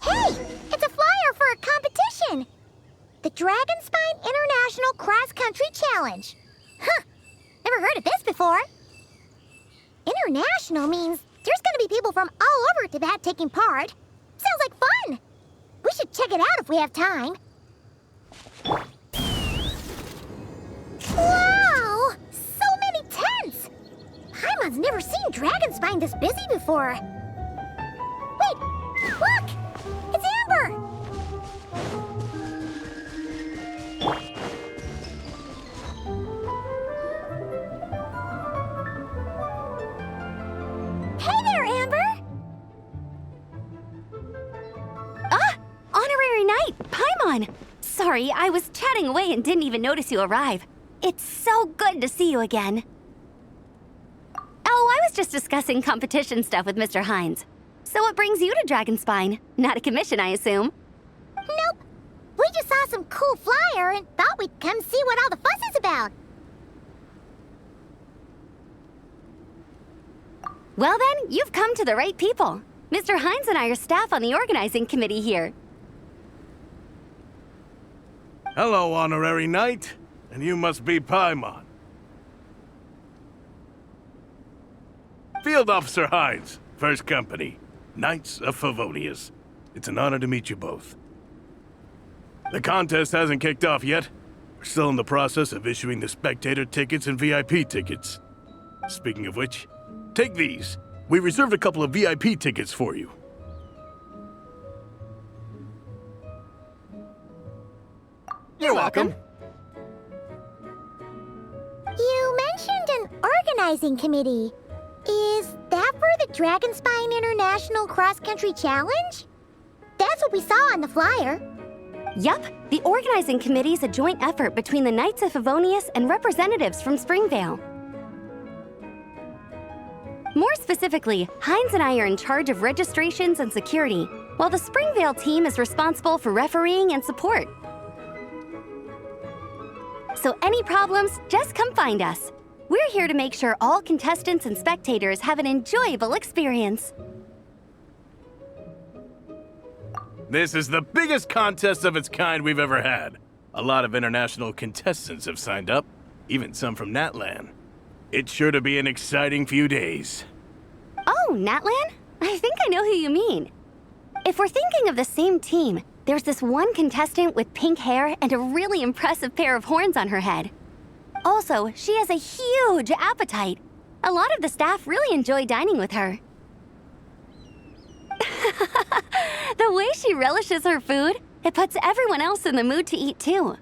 Hey! It's a flyer for a competition! The Dragonspine International Cross Country Challenge. Huh! Never heard of this before. International means there's gonna be people from all over Tibet taking part. Sounds like fun! We should check it out if we have time. Wow! So many tents! Paimon's never seen Dragonspine this busy before. Wait! Look! It's Amber! Hey there, Amber! Honorary Knight, Paimon! Sorry, I was chatting away and didn't even notice you arrive. It's so good to see you again. Oh, I was just discussing competition stuff with Mr. Hines. So what brings you to Dragonspine? Not a commission, I assume? Nope. We just saw some cool flyer and thought we'd come see what all the fuss is about. Well then, you've come to the right people. Mr. Hines and I are staff on the organizing committee here. Hello, Honorary Knight. And you must be Paimon. Field Officer Hines, First Company, Knights of Favonius. It's an honor to meet you both. The contest hasn't kicked off yet. We're still in the process of issuing the spectator tickets and VIP tickets. Speaking of which, take these. We reserved a couple of VIP tickets for you. You're welcome. You mentioned an organizing committee. Is that for the Dragonspine International Cross Country Challenge? That's what we saw on the flyer. Yup, the organizing committee is a joint effort between the Knights of Favonius and representatives from Springvale. More specifically, Hines and I are in charge of registrations and security, while the Springvale team is responsible for refereeing and support. So any problems, just come find us. We're here to make sure all contestants and spectators have an enjoyable experience. This is the biggest contest of its kind we've ever had. A lot of international contestants have signed up, even some from Natlan. It's sure to be an exciting few days. Oh, Natlan? I think I know who you mean. If we're thinking of the same team, there's this one contestant with pink hair and a really impressive pair of horns on her head. Also, she has a huge appetite. A lot of the staff really enjoy dining with her. The way she relishes her food, it puts everyone else in the mood to eat too.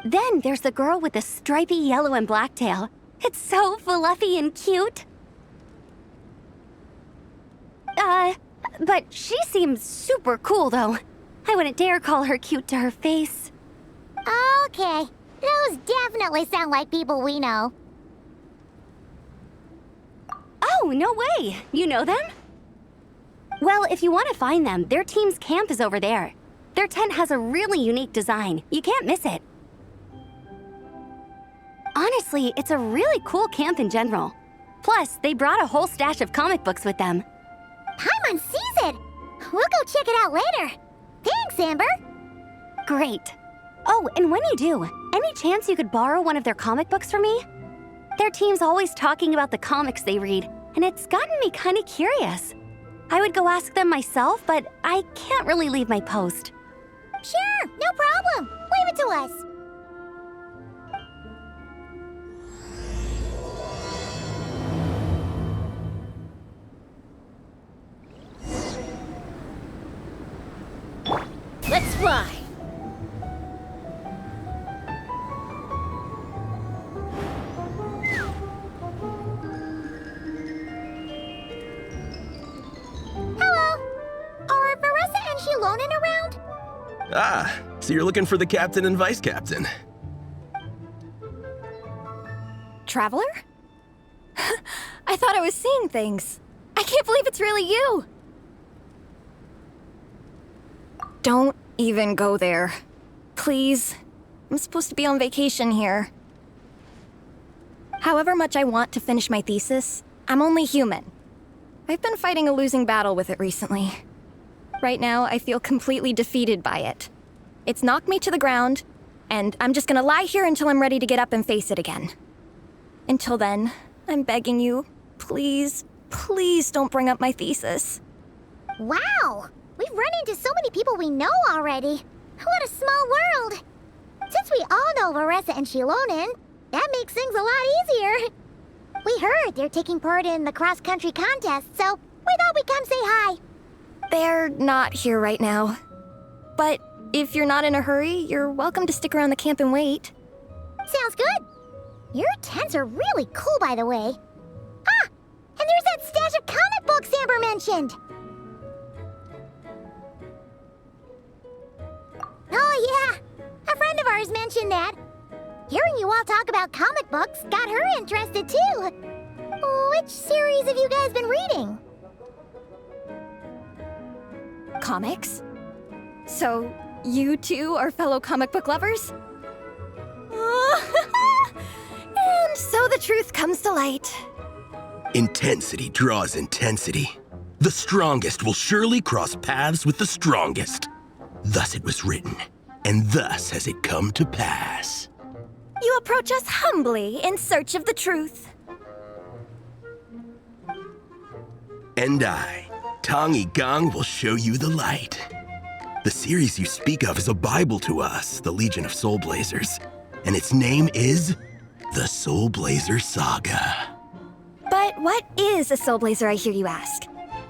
Then there's the girl with the stripy yellow and black tail. It's so fluffy and cute. But she seems super cool though. I wouldn't dare call her cute to her face. Okay, those definitely sound like people we know. Oh, no way! You know them? Well, if you want to find them, their team's camp is over there. Their tent has a really unique design. You can't miss it. Honestly, it's a really cool camp in general. Plus, they brought a whole stash of comic books with them. Paimon sees it! We'll go check it out later. Thanks, Amber! Great. Oh, and when you do, any chance you could borrow one of their comic books for me? Their team's always talking about the comics they read, and it's gotten me kind of curious. I would go ask them myself, but I can't really leave my post. Sure, no problem. Leave it to us. Let's fly! Ah, so you're looking for the captain and vice captain. Traveler? I thought I was seeing things. I can't believe it's really you! Don't even go there. Please. I'm supposed to be on vacation here. However much I want to finish my thesis, I'm only human. I've been fighting a losing battle with it recently. Right now, I feel completely defeated by it. It's knocked me to the ground, and I'm just gonna lie here until I'm ready to get up and face it again. Until then, I'm begging you, please, please don't bring up my thesis. Wow! We've run into so many people we know already. What a small world! Since we all know Varessa and Shilonen, that makes things a lot easier. We heard they're taking part in the cross-country contest, so we thought we'd come say hi. They're not here right now. But if you're not in a hurry, you're welcome to stick around the camp and wait. Sounds good. Your tents are really cool, by the way. Ah! And there's that stash of comic books Amber mentioned! Oh yeah, a friend of ours mentioned that. Hearing you all talk about comic books got her interested too. Which series have you guys been reading? Comics? So, you two are fellow comic book lovers? And so the truth comes to light. Intensity draws intensity. The strongest will surely cross paths with the strongest. Thus it was written, and thus has it come to pass. You approach us humbly in search of the truth. And I, Tong Gang, will show you the light. The series you speak of is a Bible to us, the Legion of Soulblazers, and its name is the Soulblazer Saga. But what is a Soulblazer, I hear you ask?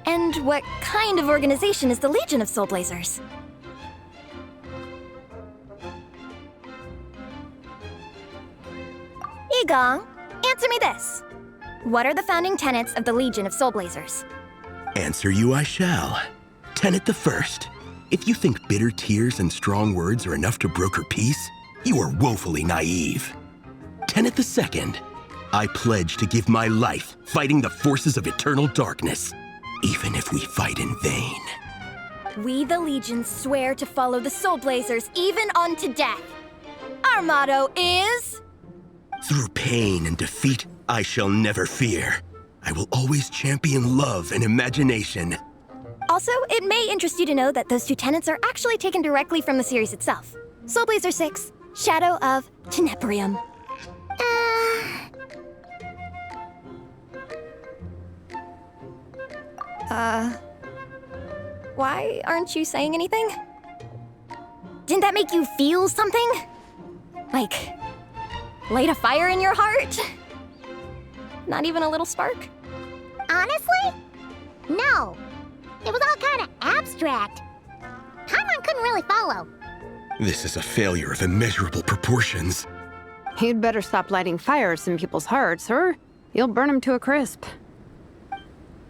And what kind of organization is the Legion of Soulblazers? Igong, answer me this. What are the founding tenets of the Legion of Soulblazers? Answer you I shall. Tenet the first. If you think bitter tears and strong words are enough to broker peace, you are woefully naive. Tenet the second. I pledge to give my life fighting the forces of eternal darkness, even if we fight in vain. We, the Legion, swear to follow the Soulblazers even unto death. Our motto is... Through pain and defeat, I shall never fear. I will always champion love and imagination. Also, it may interest you to know that those two tenets are actually taken directly from the series itself. Soulblazer 6, Shadow of Tenebrium. Why aren't you saying anything? Didn't that make you feel something? Like, light a fire in your heart? Not even a little spark? Honestly? No. It was all kind of abstract. Paimon couldn't really follow. This is a failure of immeasurable proportions. You'd better stop lighting fires in people's hearts, or you'll burn them to a crisp.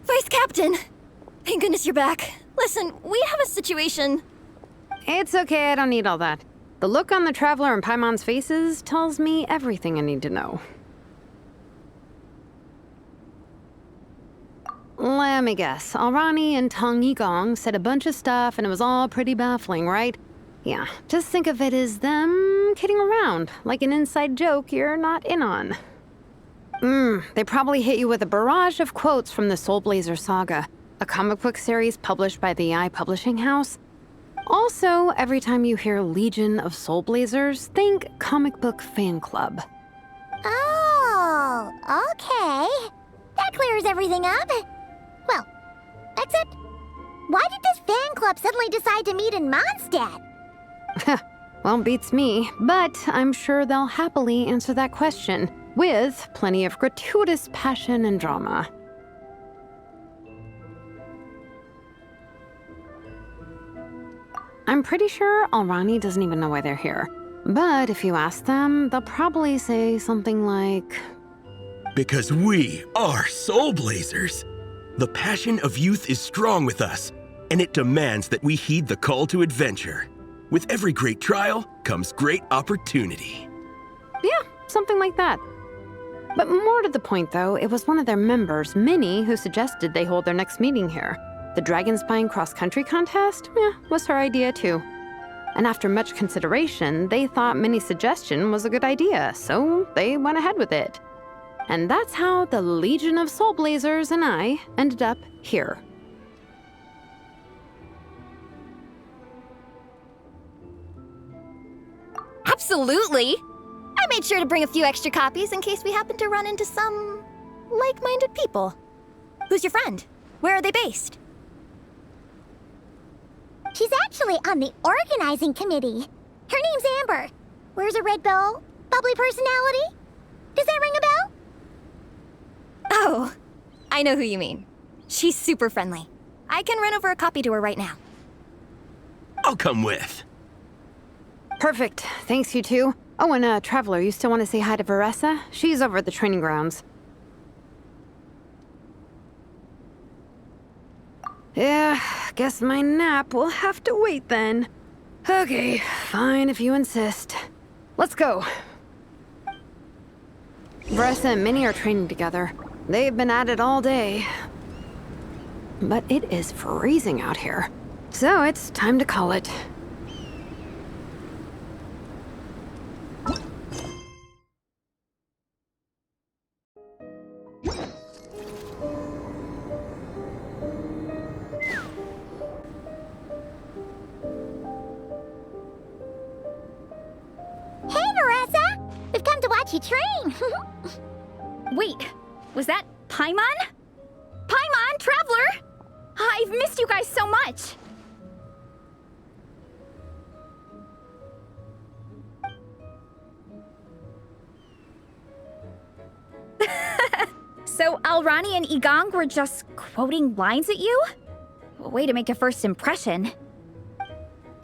Vice Captain! Thank goodness you're back. Listen, we have a situation. It's okay, I don't need all that. The look on the Traveler and Paimon's faces tells me everything I need to know. Let me guess. Alrani and Tong Yigong said a bunch of stuff and it was all pretty baffling, right? Yeah, just think of it as them kidding around, like an inside joke you're not in on. They probably hit you with a barrage of quotes from the Soulblazer Saga, a comic book series published by the AI publishing house. Also, every time you hear Legion of Soulblazers, think comic book fan club. Oh, okay. That clears everything up. Well, except, why did this fan club suddenly decide to meet in Mondstadt? Well, beats me, but I'm sure they'll happily answer that question, with plenty of gratuitous passion and drama. I'm pretty sure Alrani doesn't even know why they're here. But if you ask them, they'll probably say something like... Because we are Soulblazers. The passion of youth is strong with us, and it demands that we heed the call to adventure. With every great trial comes great opportunity. Yeah, something like that. But more to the point, though, it was one of their members, Minnie, who suggested they hold their next meeting here. The Dragonspine cross-country contest? Was her idea, too. And after much consideration, they thought Minnie's suggestion was a good idea, so they went ahead with it. And that's how the Legion of Soulblazers and I ended up here. Absolutely! I made sure to bring a few extra copies in case we happen to run into some like-minded people. Who's your friend? Where are they based? She's actually on the organizing committee. Her name's Amber. Wears a red bow, bubbly personality. Does that ring a bell? Oh, I know who you mean. She's super friendly. I can run over a copy to her right now. I'll come with. Perfect. Thanks, you two. Oh, and Traveler, you still want to say hi to Veressa? She's over at the training grounds. Yeah, guess my nap will have to wait then. Okay, fine if you insist. Let's go. Veressa and Minnie are training together. They've been at it all day. But it is freezing out here. So it's time to call it. Hey, Marissa! We've come to watch you train. Wait, was that Paimon? Paimon, Traveler! I've missed you guys so much! So Alrani and Igong were just quoting lines at you? Way to make a first impression.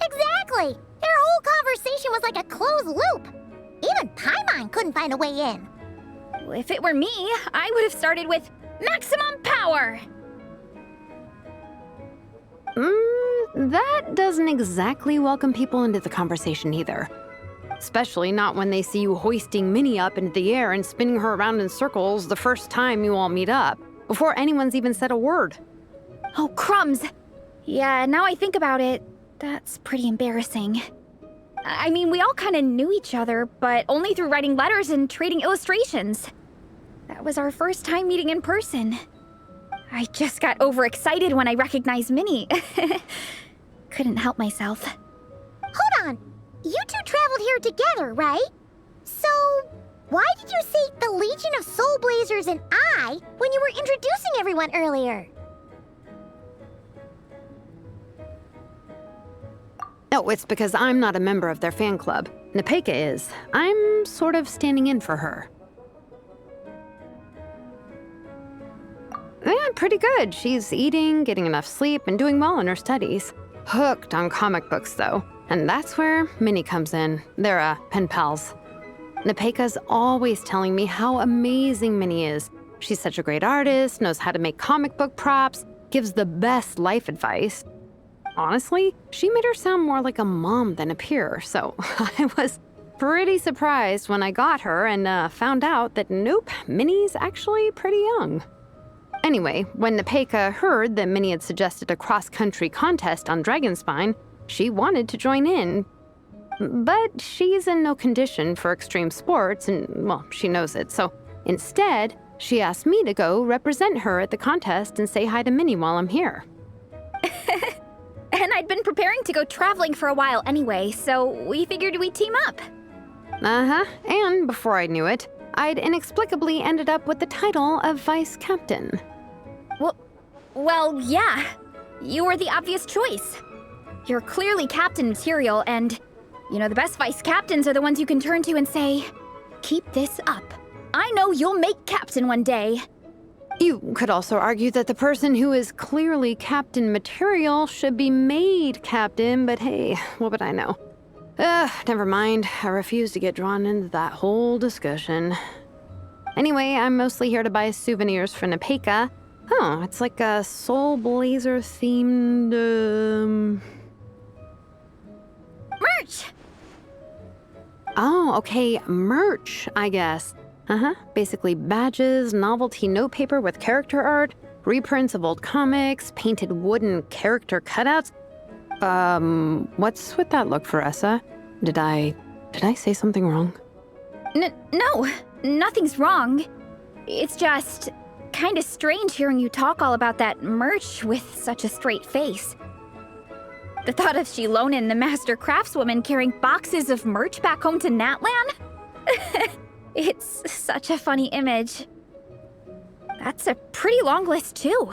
Exactly! Their whole conversation was like a closed loop. Even Paimon couldn't find a way in. If it were me, I would have started with maximum power! That doesn't exactly welcome people into the conversation either. Especially not when they see you hoisting Minnie up into the air and spinning her around in circles the first time you all meet up, before anyone's even said a word. Oh, crumbs! Yeah, now I think about it, that's pretty embarrassing. I mean, we all kind of knew each other, but only through writing letters and trading illustrations. That was our first time meeting in person. I just got overexcited when I recognized Minnie. Couldn't help myself. Hold on. You two traveled here together, right? So, why did you say the Legion of Soulblazers and I when you were introducing everyone earlier? No, it's because I'm not a member of their fan club. Nepeka is. I'm sort of standing in for her. Yeah, pretty good. She's eating, getting enough sleep, and doing well in her studies. Hooked on comic books, though. And that's where Minnie comes in. They're, pen pals. Nepeka's always telling me how amazing Minnie is. She's such a great artist, knows how to make comic book props, gives the best life advice. Honestly, she made her sound more like a mom than a peer, so I was pretty surprised when I got her and found out that nope, Minnie's actually pretty young. Anyway, when Nepeka heard that Minnie had suggested a cross-country contest on Dragonspine, she wanted to join in. But she's in no condition for extreme sports, and, well, she knows it, so instead, she asked me to go represent her at the contest and say hi to Minnie while I'm here. And I'd been preparing to go traveling for a while anyway, so we figured we'd team up. Uh-huh, and before I knew it, I'd inexplicably ended up with the title of vice captain. Well, yeah. You were the obvious choice. You're clearly captain material, and, you know, the best vice captains are the ones you can turn to and say, keep this up. I know you'll make captain one day. You could also argue that the person who is clearly captain material should be made captain, but hey, what would I know? Never mind. I refuse to get drawn into that whole discussion. Anyway, I'm mostly here to buy souvenirs for Nepeka. Oh, it's like a Soulblazer themed, merch. Oh, okay, merch, I guess. Basically badges, novelty notepaper with character art, reprints of old comics, painted wooden character cutouts. What's with that look, Veressa? Did I say something wrong? No, nothing's wrong. It's just kind of strange hearing you talk all about that merch with such a straight face. The thought of Shilonen, the master craftswoman, carrying boxes of merch back home to Natlan? It's such a funny image. That's a pretty long list, too.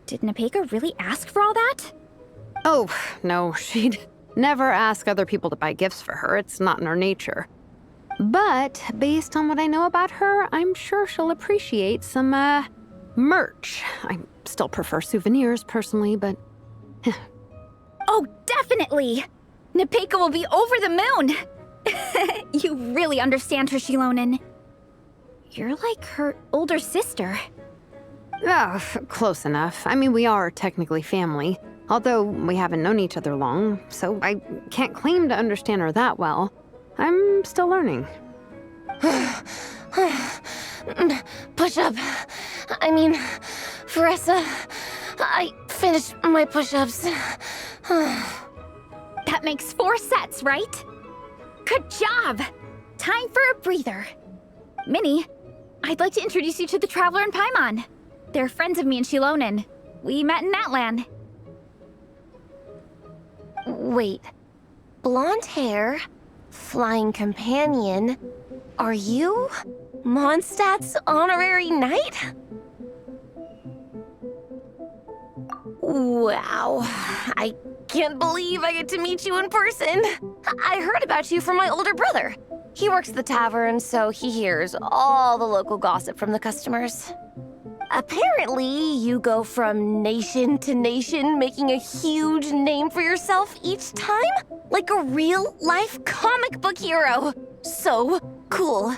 Did Nepeka really ask for all that? Oh, no, she'd never ask other people to buy gifts for her. It's not in her nature. But based on what I know about her, I'm sure she'll appreciate some, merch. I still prefer souvenirs, personally, but... Oh, definitely! Nepeka will be over the moon! You really understand her, Shilonen. You're like her older sister. Close enough. I mean, we are technically family, although we haven't known each other long, so I can't claim to understand her that well. I'm still learning. Push-up. I mean, Veressa, I finished my push-ups. That makes 4 sets, right? Good job! Time for a breather. Minnie, I'd like to introduce you to the Traveler and Paimon. They're friends of me and Shilonen. We met in Natlan. Wait. Blonde hair, flying companion. Are you Mondstadt's honorary knight? Wow. I can't believe I get to meet you in person. I heard about you from my older brother. He works at the tavern, so he hears all the local gossip from the customers. Apparently, you go from nation to nation, making a huge name for yourself each time? Like a real-life comic book hero. So cool.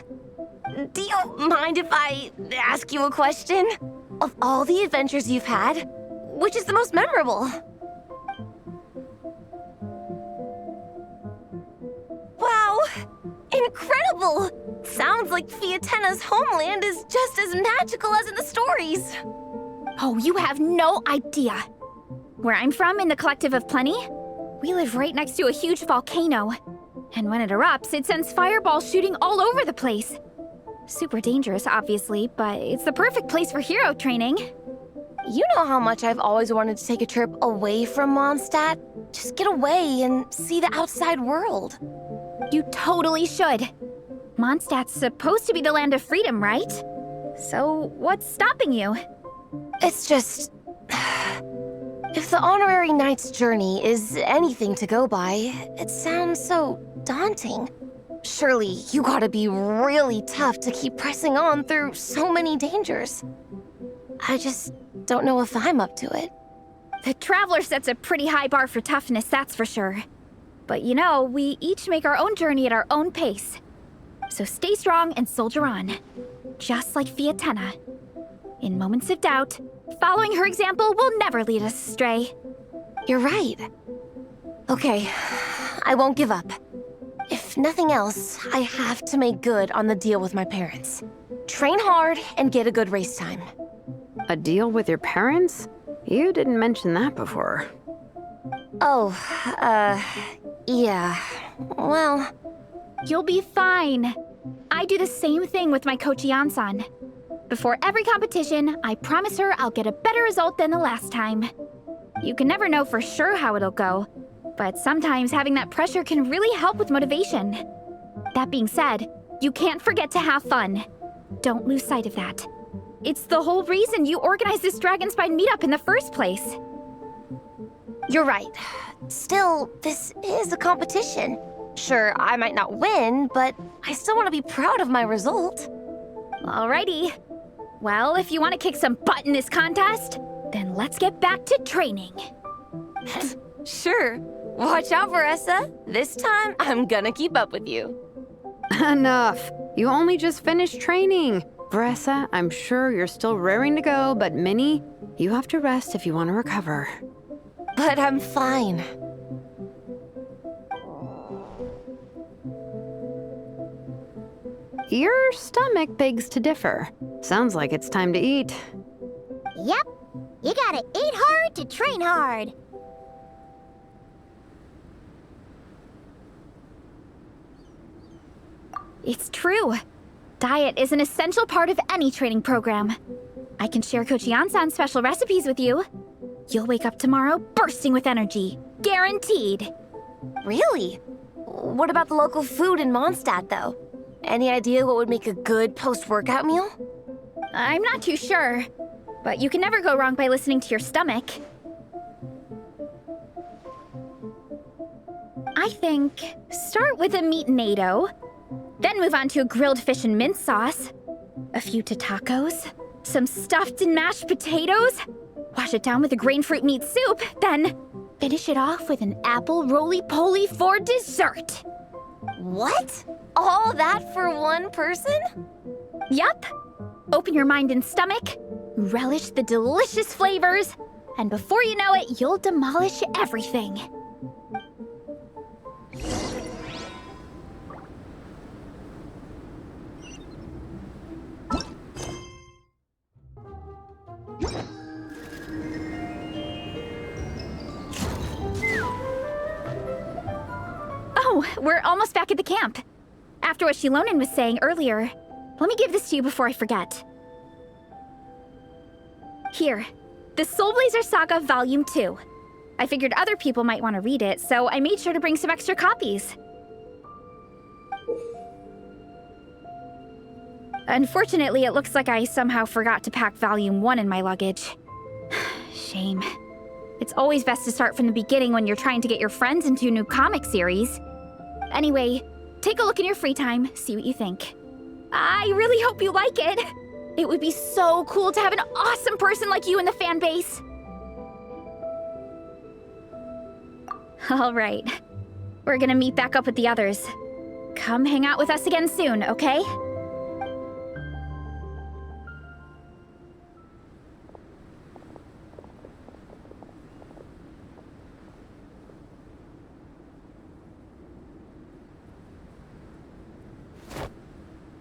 Do you mind if I ask you a question? Of all the adventures you've had, which is the most memorable? Wow! Incredible! Sounds like Fiatenna's homeland is just as magical as in the stories. Oh, you have no idea. Where I'm from, in the Collective of Plenty, we live right next to a huge volcano. And when it erupts, it sends fireballs shooting all over the place. Super dangerous, obviously, but it's the perfect place for hero training. You know how much I've always wanted to take a trip away from Mondstadt? Just get away and see the outside world. You totally should. Mondstadt's supposed to be the land of freedom, right? So what's stopping you? It's just... If the honorary knight's journey is anything to go by, it sounds so daunting. Surely you gotta be really tough to keep pressing on through so many dangers. I just don't know if I'm up to it. The Traveler sets a pretty high bar for toughness, that's for sure. But you know, we each make our own journey at our own pace. So stay strong and soldier on. Just like Fiatenna. In moments of doubt, following her example will never lead us astray. You're right. Okay, I won't give up. If nothing else, I have to make good on the deal with my parents. Train hard and get a good race time. A deal with your parents? You didn't mention that before. Oh, yeah. Well... You'll be fine. I do the same thing with my coach Yansan. Before every competition, I promise her I'll get a better result than the last time. You can never know for sure how it'll go, but sometimes having that pressure can really help with motivation. That being said, you can't forget to have fun. Don't lose sight of that. It's the whole reason you organized this Dragonspine meetup in the first place. You're right. Still, this is a competition. Sure, I might not win, but I still want to be proud of my result. Alrighty. Well, if you want to kick some butt in this contest, then let's get back to training. Sure. Watch out, Veressa. This time, I'm gonna keep up with you. Enough. You only just finished training. Veressa, I'm sure you're still raring to go, but Minnie, you have to rest if you want to recover. But I'm fine. Your stomach begs to differ. Sounds like it's time to eat. Yep. You gotta eat hard to train hard. It's true. Diet is an essential part of any training program. I can share Coach Yansan's special recipes with you. You'll wake up tomorrow bursting with energy. Guaranteed. Really? What about the local food in Mondstadt, though? Any idea what would make a good post-workout meal? I'm not too sure, but you can never go wrong by listening to your stomach. I think start with a meat natto, then move on to a grilled fish and mint sauce, a few tacos, some stuffed and mashed potatoes, wash it down with a grain fruit meat soup, then finish it off with an apple roly-poly for dessert. What? All that for one person? Yup. Open your mind and stomach, relish the delicious flavors, and before you know it, you'll demolish everything. Oh, we're almost back at the camp. After what Shilonen was saying earlier, let me give this to you before I forget. Here, the Soulblazers Saga Volume 2. I figured other people might want to read it, so I made sure to bring some extra copies. Unfortunately, it looks like I somehow forgot to pack Volume 1 in my luggage. Shame. It's always best to start from the beginning when you're trying to get your friends into a new comic series. Anyway, take a look in your free time, see what you think. I really hope you like it. It would be so cool to have an awesome person like you in the fan base. All right. We're gonna meet back up with the others. Come hang out with us again soon, okay?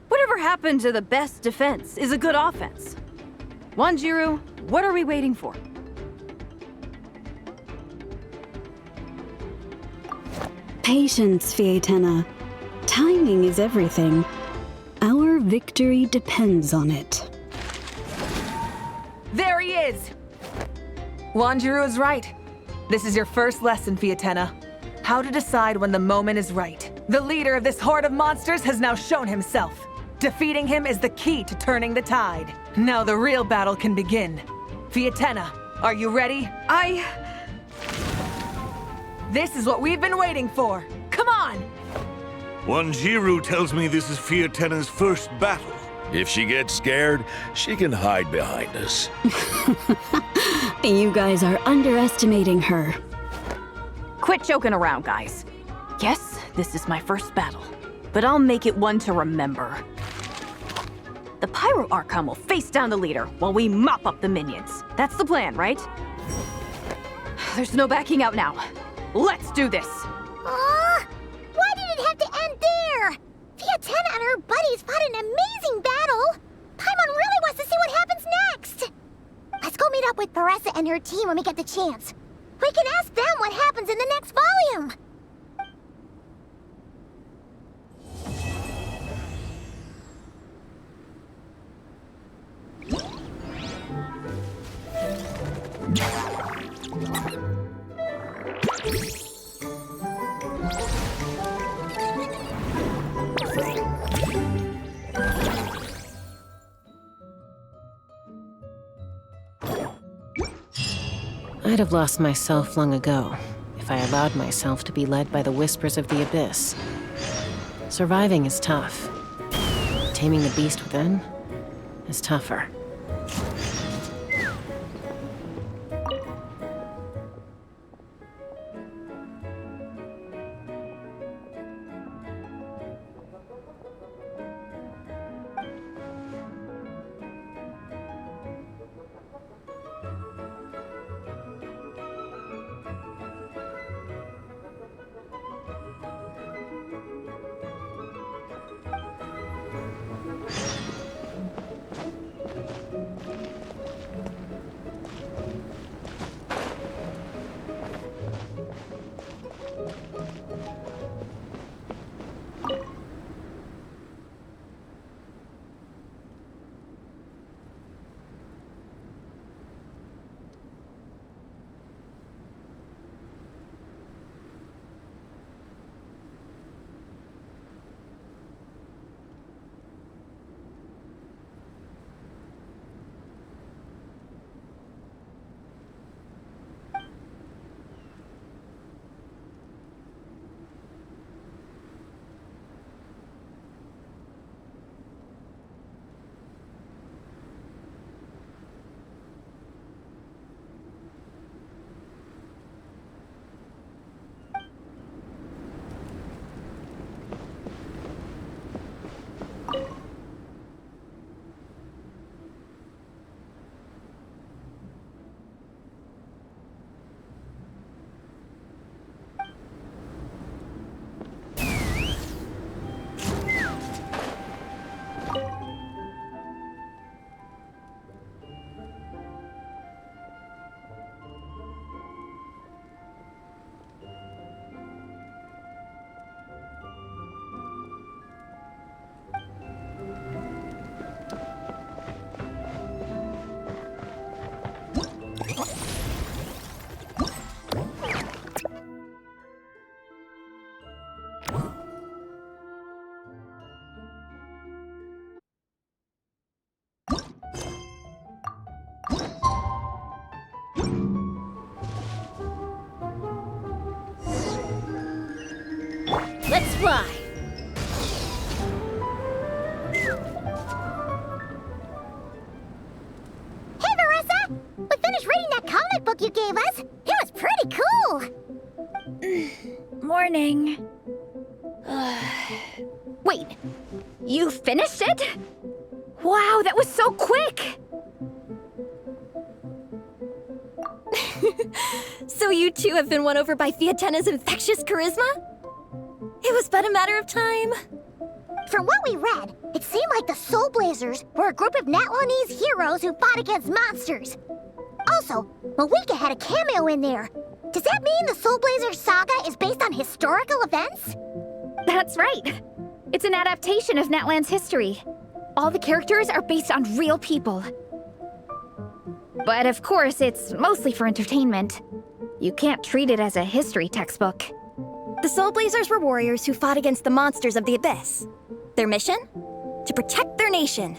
Whatever happened to the best defense is a good offense? Wanjiru, what are we waiting for? Patience, Fietena. Timing is everything. Our victory depends on it. There he is! Wanjiru is right. This is your first lesson, Fietena. How to decide when the moment is right. The leader of this horde of monsters has now shown himself. Defeating him is the key to turning the tide. Now the real battle can begin. Fietena, are you ready? This is what we've been waiting for. Come on! Wanjiru tells me this is Fietena's first battle. If she gets scared, she can hide behind us. You guys are underestimating her. Quit joking around, guys. Yes, this is my first battle, but I'll make it one to remember. The Pyro Archon will face down the leader while we mop up the minions. That's the plan, right? There's no backing out now. Let's do this! Why did it have to end there? Fietena and her buddies fought an amazing battle. Paimon really wants to see what happens next. Let's go meet up with Paressa and her team when we get the chance. We can ask them what happens in the next volume. I'd have lost myself long ago if I allowed myself to be led by the whispers of the abyss. Surviving is tough. Taming the beast within is tougher. Let's fly! Hey, Veressa! We finished reading that comic book you gave us. It was pretty cool. Morning. Wait, you finished it? Wow, that was so quick! So you two have been won over by Fiatena's infectious charisma? It was but a matter of time. From what we read, it seemed like the Soulblazers were a group of Natlanese heroes who fought against monsters. Also, Malika had a cameo in there. Does that mean the Soulblazers saga is based on historical events? That's right. It's an adaptation of Natlan's history. All the characters are based on real people. But of course, it's mostly for entertainment. You can't treat it as a history textbook. The Soulblazers were warriors who fought against the monsters of the Abyss. Their mission? To protect their nation.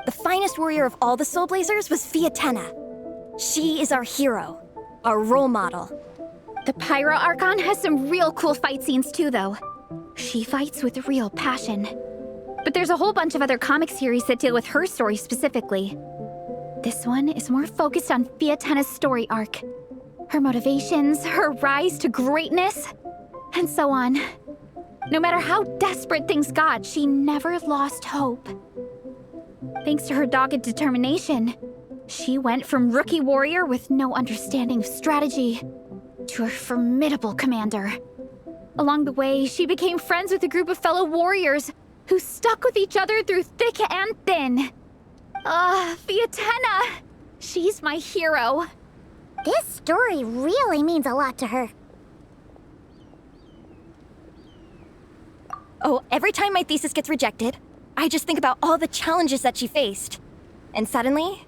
The finest warrior of all the Soulblazers was Fiatena. She is our hero, our role model. The Pyro Archon has some real cool fight scenes too, though. She fights with real passion. But there's a whole bunch of other comic series that deal with her story specifically. This one is more focused on Fiatena's story arc. Her motivations, her rise to greatness, and so on. No matter how desperate things got, she never lost hope. Thanks to her dogged determination, she went from rookie warrior with no understanding of strategy to a formidable commander. Along the way, she became friends with a group of fellow warriors who stuck with each other through thick and thin. Fiatena! She's my hero. This story really means a lot to her. Oh, every time my thesis gets rejected, I just think about all the challenges that she faced. And suddenly,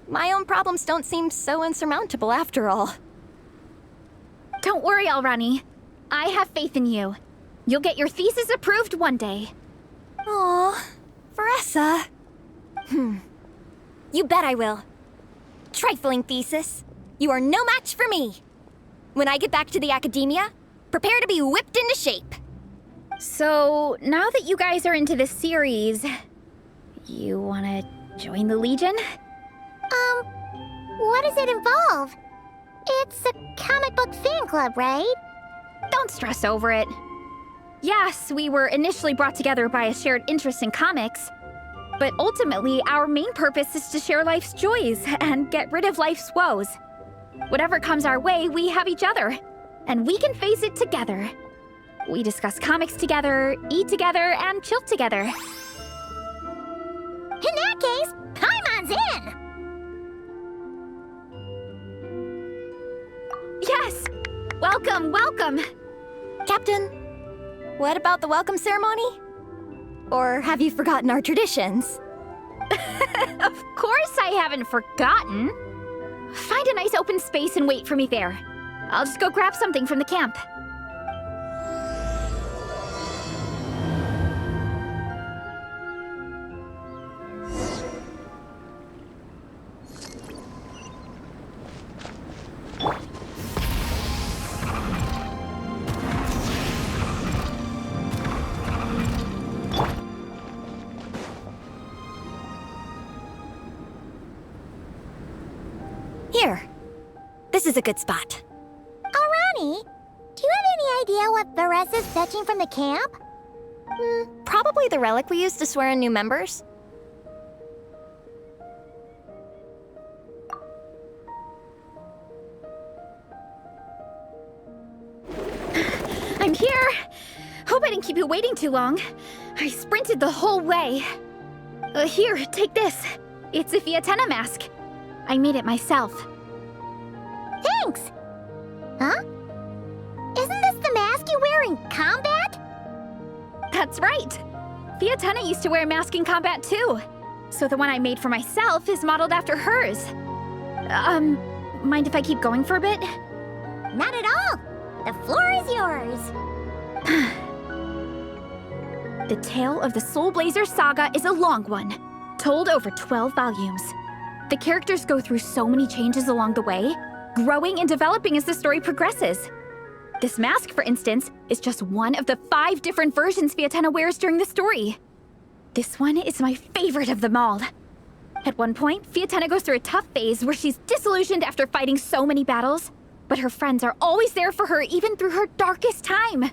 my own problems don't seem so insurmountable after all. Don't worry, Alrani. I have faith in you. You'll get your thesis approved one day. Aw, Veressa. You bet I will. Trifling thesis. You are no match for me. When I get back to the academia, prepare to be whipped into shape. So, now that you guys are into this series, you wanna join the Legion? What does it involve? It's a comic book fan club, right? Don't stress over it. Yes, we were initially brought together by a shared interest in comics, but ultimately our main purpose is to share life's joys and get rid of life's woes. Whatever comes our way, we have each other, and we can face it together. We discuss comics together, eat together, and chill together. In that case, Paimon's in! Yes! Welcome, welcome! Captain, what about the welcome ceremony? Or have you forgotten our traditions? Of course I haven't forgotten. Find a nice open space and wait for me there. I'll just go grab something from the camp. Here. This is a good spot. Alrani, do you have any idea what Veressa's fetching from the camp? Probably the relic we used to swear in new members. I'm here! Hope I didn't keep you waiting too long. I sprinted the whole way. Here, take this. It's a Fiatena mask. I made it myself. Thanks! Huh? Isn't this the mask you wear in combat? That's right! Fiatena used to wear a mask in combat too. So the one I made for myself is modeled after hers. Mind if I keep going for a bit? Not at all! The floor is yours! The tale of the Soulblazers saga is a long one, told over 12 volumes. The characters go through so many changes along the way, growing and developing as the story progresses. This mask, for instance, is just one of the 5 different versions Fiatenna wears during the story. This one is my favorite of them all. At one point, Fiatenna goes through a tough phase where she's disillusioned after fighting so many battles, but her friends are always there for her even through her darkest time.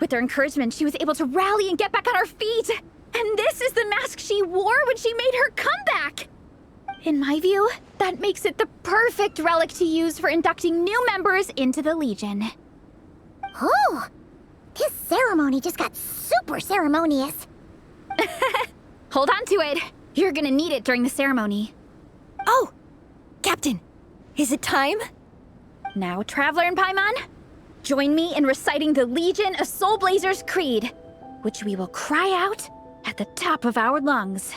With their encouragement, she was able to rally and get back on her feet. And this is the mask she wore when she made her comeback. In my view, that makes it the perfect relic to use for inducting new members into the Legion. Oh, this ceremony just got super ceremonious. Hold on to it. You're gonna need it during the ceremony. Oh, Captain, is it time? Now, Traveler and Paimon, join me in reciting the Legion of Soulblazers Creed, which we will cry out at the top of our lungs.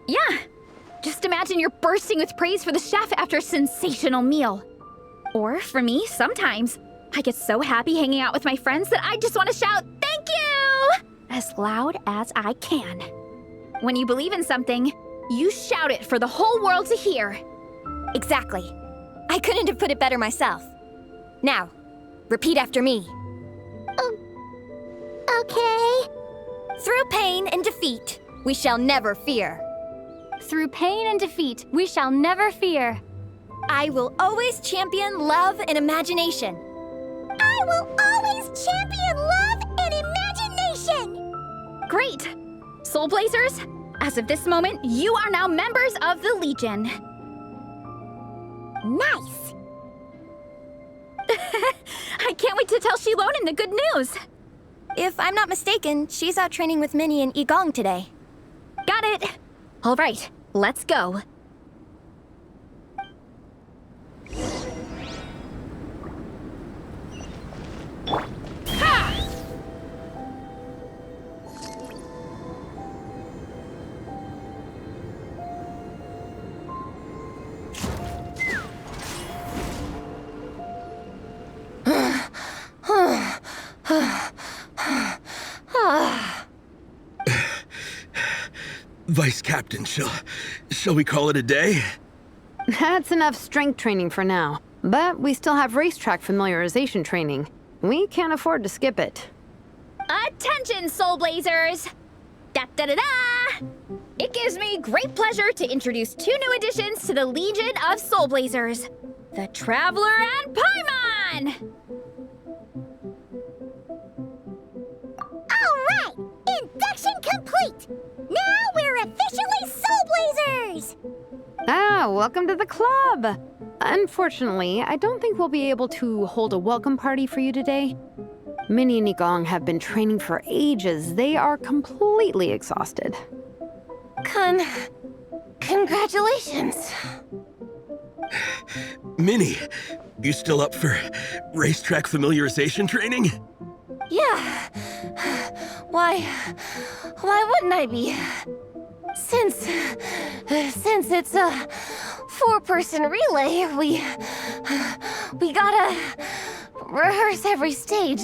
Yeah, just imagine you're bursting with praise for the chef after a sensational meal. Or for me, sometimes, I get so happy hanging out with my friends that I just want to shout, "Thank you!" as loud as I can. When you believe in something, you shout it for the whole world to hear. Exactly. I couldn't have put it better myself. Now, repeat after me. Okay. Through pain and defeat, we shall never fear. Through pain and defeat, we shall never fear. I will always champion love and imagination. I will always champion love and imagination! Great! Soulblazers, as of this moment, you are now members of the Legion. Nice! I can't wait to tell Shilonen the good news. If I'm not mistaken, she's out training with Minnie and Igong today. Got it. All right, let's go. Vice Captain, shall we call it a day? That's enough strength training for now. But we still have racetrack familiarization training. We can't afford to skip it. Attention, Soulblazers! Da-da-da-da! It gives me great pleasure to introduce 2 new additions to the Legion of Soulblazers. The Traveler and Paimon! All right! Induction complete! Now we're officially Soulblazers! Ah, welcome to the club! Unfortunately, I don't think we'll be able to hold a welcome party for you today. Minnie and Igong have been training for ages. They are completely exhausted. Congratulations. Minnie, you still up for racetrack familiarization training? Yeah. Why wouldn't I be? Since it's a 4-person relay, we gotta rehearse every stage.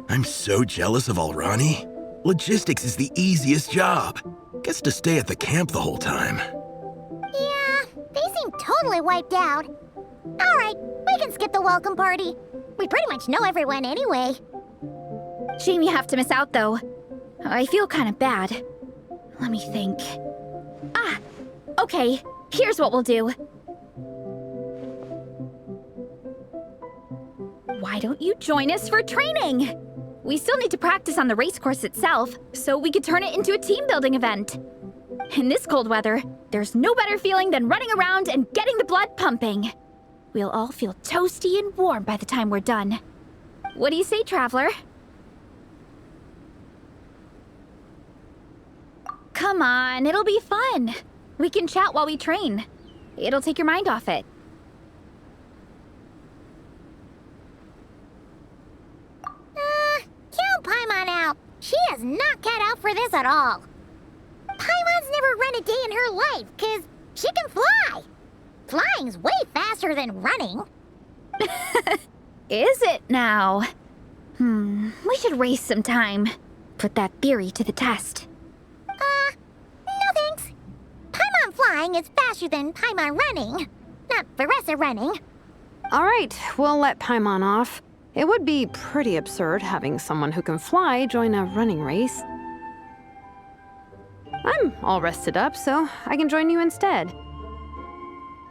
I'm so jealous of Alrani. Logistics is the easiest job. Gets to stay at the camp the whole time. Yeah, they seem totally wiped out. All right, we can skip the welcome party. We pretty much know everyone anyway. Shame you have to miss out, though. I feel kind of bad. Let me think. Ah, okay. Here's what we'll do. Why don't you join us for training? We still need to practice on the race course itself, so we could turn it into a team-building event. In this cold weather, there's no better feeling than running around and getting the blood pumping. We'll all feel toasty and warm by the time we're done. What do you say, Traveler? Come on, it'll be fun. We can chat while we train. It'll take your mind off it. Count Paimon out. She is not cut out for this at all. Paimon's never run a day in her life, 'cause she can fly. Flying's way faster than running. Is it now? We should race sometime. Put that theory to the test. No thanks. Paimon flies flying is faster than Paimon running. Not Veressa running. All right, we'll let Paimon off. It would be pretty absurd having someone who can fly join a running race. I'm all rested up, so I can join you instead.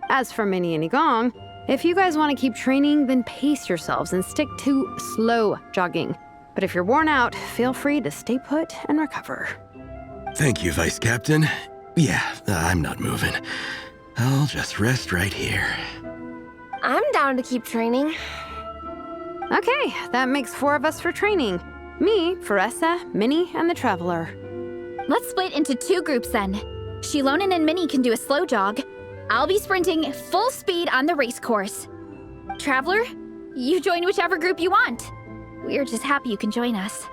As for Minnie and Igong, if you guys want to keep training, then pace yourselves and stick to slow jogging. But if you're worn out, feel free to stay put and recover. Thank you, Vice Captain. Yeah, I'm not moving. I'll just rest right here. I'm down to keep training. Okay, that makes 4 of us for training. Me, Veressa, Minnie, and the Traveler. Let's split into 2 groups then. Shilonen and Minnie can do a slow jog. I'll be sprinting full speed on the race course. Traveler, you join whichever group you want. We're just happy you can join us.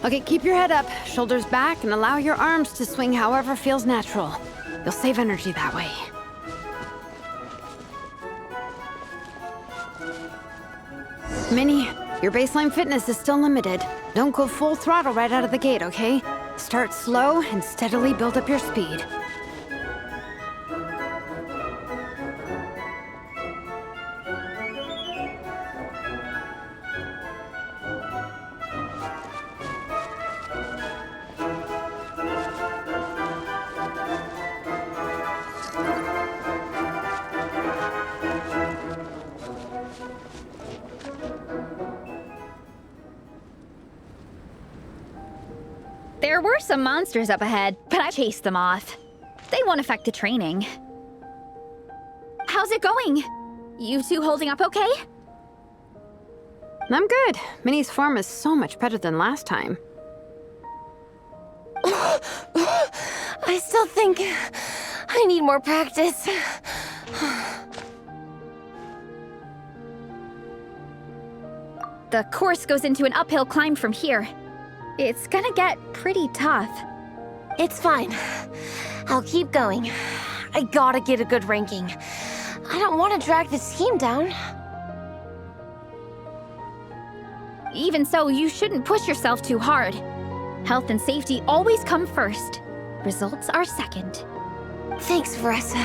Okay, keep your head up, shoulders back, and allow your arms to swing however feels natural. You'll save energy that way. Minnie, your baseline fitness is still limited. Don't go full throttle right out of the gate, okay? Start slow and steadily build up your speed. There were some monsters up ahead, but I chased them off. They won't affect the training. How's it going? You two holding up okay? I'm good. Minnie's form is so much better than last time. I still think I need more practice. The course goes into an uphill climb from here. It's gonna get pretty tough. It's fine. I'll keep going. I gotta get a good ranking. I don't want to drag this team down. Even so, you shouldn't push yourself too hard. Health and safety always come first. Results are second. Thanks, Veressa.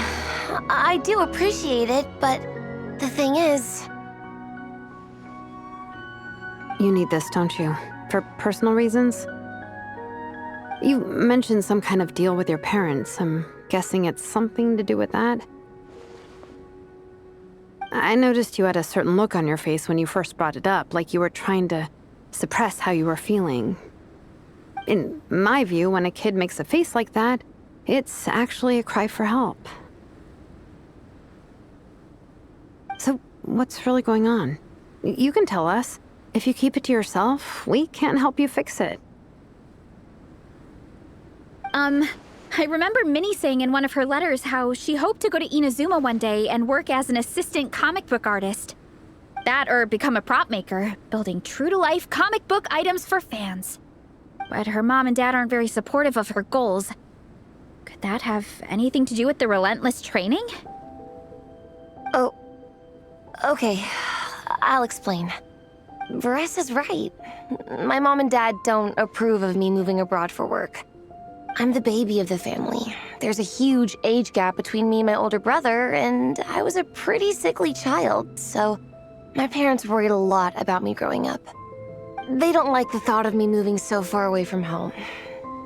I do appreciate it, but the thing is... You need this, don't you? For personal reasons? You mentioned some kind of deal with your parents. I'm guessing it's something to do with that? I noticed you had a certain look on your face when you first brought it up, like you were trying to suppress how you were feeling. In my view, when a kid makes a face like that, it's actually a cry for help. So, what's really going on? You can tell us. If you keep it to yourself, we can't help you fix it. I remember Minnie saying in one of her letters how she hoped to go to Inazuma one day and work as an assistant comic book artist. That or become a prop maker, building true-to-life comic book items for fans. But her mom and dad aren't very supportive of her goals. Could that have anything to do with the relentless training? Oh, okay. I'll explain. Veressa's right. My mom and dad don't approve of me moving abroad for work. I'm the baby of the family. There's a huge age gap between me and my older brother, and I was a pretty sickly child, so my parents worried a lot about me growing up. They don't like the thought of me moving so far away from home.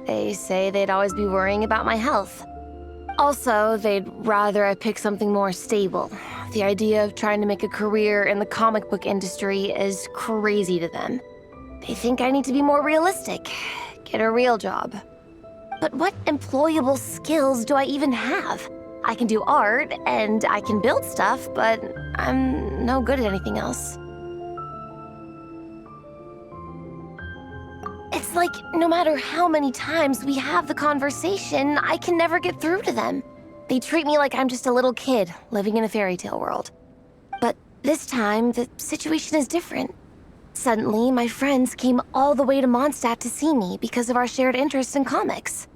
They say they'd always be worrying about my health. Also, they'd rather I pick something more stable. The idea of trying to make a career in the comic book industry is crazy to them. They think I need to be more realistic, get a real job. But what employable skills do I even have? I can do art, and I can build stuff, but I'm no good at anything else. It's like, no matter how many times we have the conversation, I can never get through to them. They treat me like I'm just a little kid living in a fairy tale world. But this time, the situation is different. Suddenly, my friends came all the way to Mondstadt to see me because of our shared interest in comics.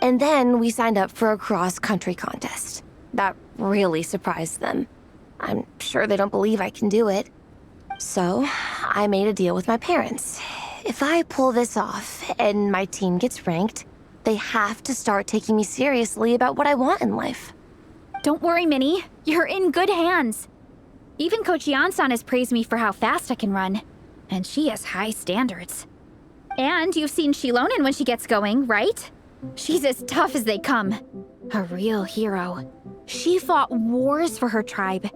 And then we signed up for a cross-country contest. That really surprised them. I'm sure they don't believe I can do it. So, I made a deal with my parents. If I pull this off and my team gets ranked, they have to start taking me seriously about what I want in life. Don't worry, Minnie. You're in good hands. Even Coach Yansan has praised me for how fast I can run. And she has high standards. And you've seen Shilonen when she gets going, right? She's as tough as they come. A real hero. She fought wars for her tribe.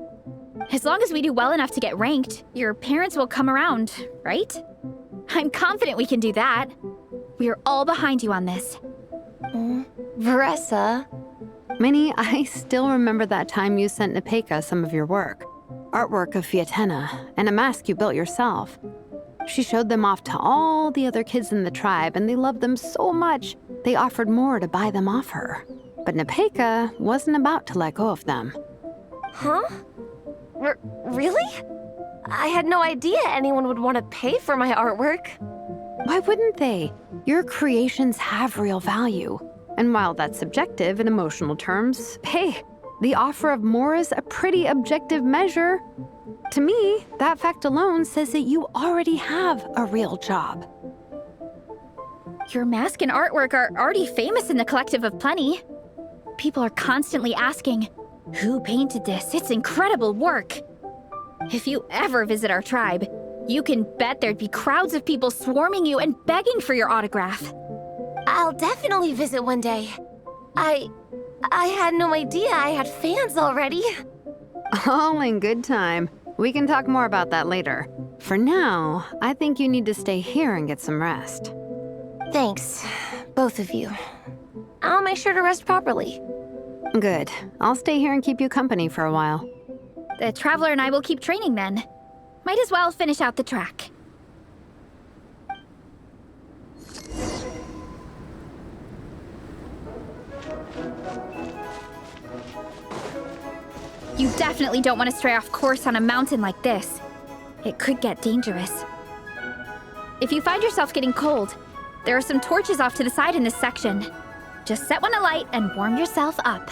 As long as we do well enough to get ranked, your parents will come around, right? I'm confident we can do that. We are all behind you on this. Veressa. Minnie, I still remember that time you sent Nepeka some of your work. Artwork of Fiatenna, and a mask you built yourself. She showed them off to all the other kids in the tribe, and they loved them so much, they offered more to buy them off her. But Nepeka wasn't about to let go of them. Huh? Really? I had no idea anyone would want to pay for my artwork. Why wouldn't they? Your creations have real value. And while that's subjective in emotional terms, hey, the offer of more is a pretty objective measure. To me, that fact alone says that you already have a real job. Your mask and artwork are already famous in the Collective of Plenty. People are constantly asking, who painted this? It's incredible work. If you ever visit our tribe, you can bet there'd be crowds of people swarming you and begging for your autograph. I'll definitely visit one day. I had no idea I had fans already. All in good time. We can talk more about that later. For now, I think you need to stay here and get some rest. Thanks, both of you. I'll make sure to rest properly. Good. I'll stay here and keep you company for a while. The Traveler and I will keep training then. Might as well finish out the track. You definitely don't want to stray off course on a mountain like this. It could get dangerous. If you find yourself getting cold, there are some torches off to the side in this section. Just set one alight and warm yourself up.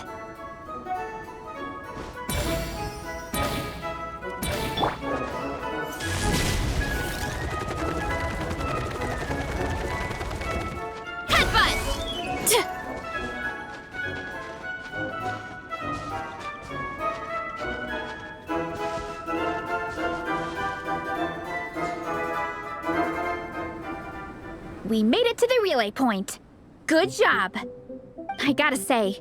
We made it to the relay point. Good job. I gotta say,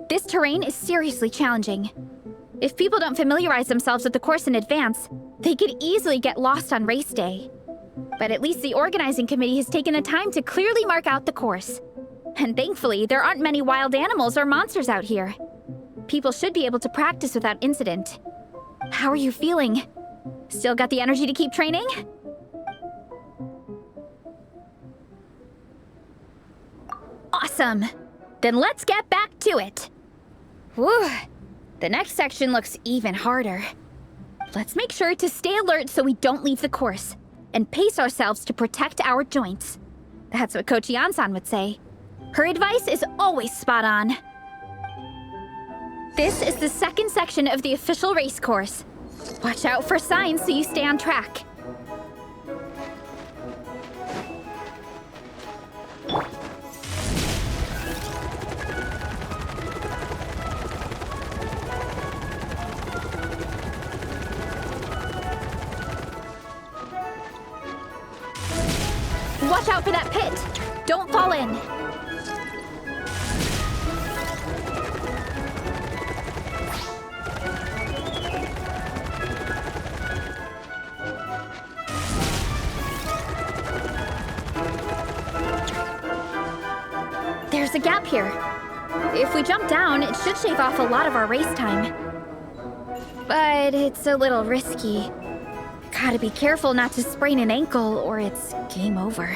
this terrain is seriously challenging. If people don't familiarize themselves with the course in advance, they could easily get lost on race day. But at least the organizing committee has taken the time to clearly mark out the course. And thankfully, there aren't many wild animals or monsters out here. People should be able to practice without incident. How are you feeling? Still got the energy to keep training? Awesome! Then let's get back to it! Whew! The next section looks even harder. Let's make sure to stay alert so we don't leave the course, and pace ourselves to protect our joints. That's what Coach Yansan would say. Her advice is always spot on. This is the second section of the official race course. Watch out for signs so you stay on track. Watch out for that pit! Don't fall in! There's a gap here. If we jump down, it should shave off a lot of our race time. But it's a little risky. Gotta be careful not to sprain an ankle or it's game over.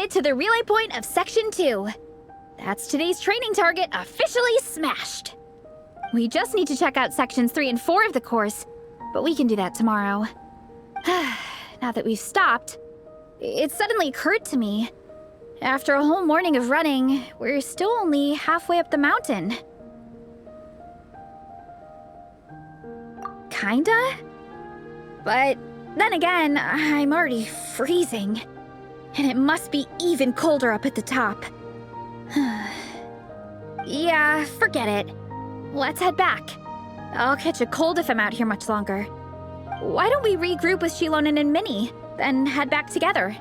it to the relay point of Section 2. That's today's training target officially smashed. We just need to check out Sections 3 and 4 of the course, but we can do that tomorrow. Now that we've stopped, it suddenly occurred to me. After a whole morning of running, we're still only halfway up the mountain. Kinda? But then again, I'm already freezing. And it must be even colder up at the top. Yeah, forget it. Let's head back. I'll catch a cold if I'm out here much longer. Why don't we regroup with Shilonen and Minnie, then head back together?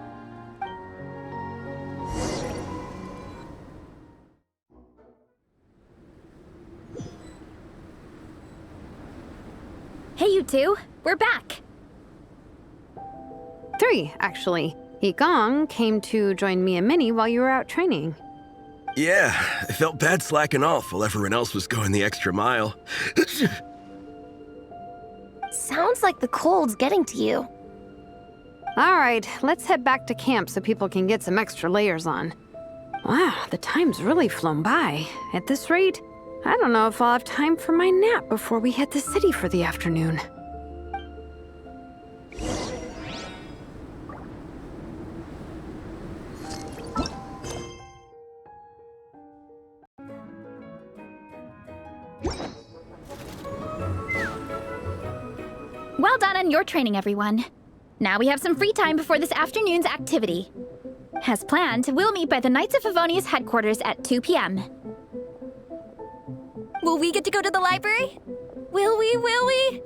Hey, you two. We're back. 3, actually. Yigong came to join me and Minnie while you were out training. Yeah, I felt bad slacking off while everyone else was going the extra mile. Sounds like the cold's getting to you. All right, let's head back to camp so people can get some extra layers on. Wow, the time's really flown by. At this rate, I don't know if I'll have time for my nap before we hit the city for the afternoon. Well done on your training, everyone. Now we have some free time before this afternoon's activity. As planned, we'll meet by the Knights of Favonius headquarters at 2 p.m. Will we get to go to the library? Will we?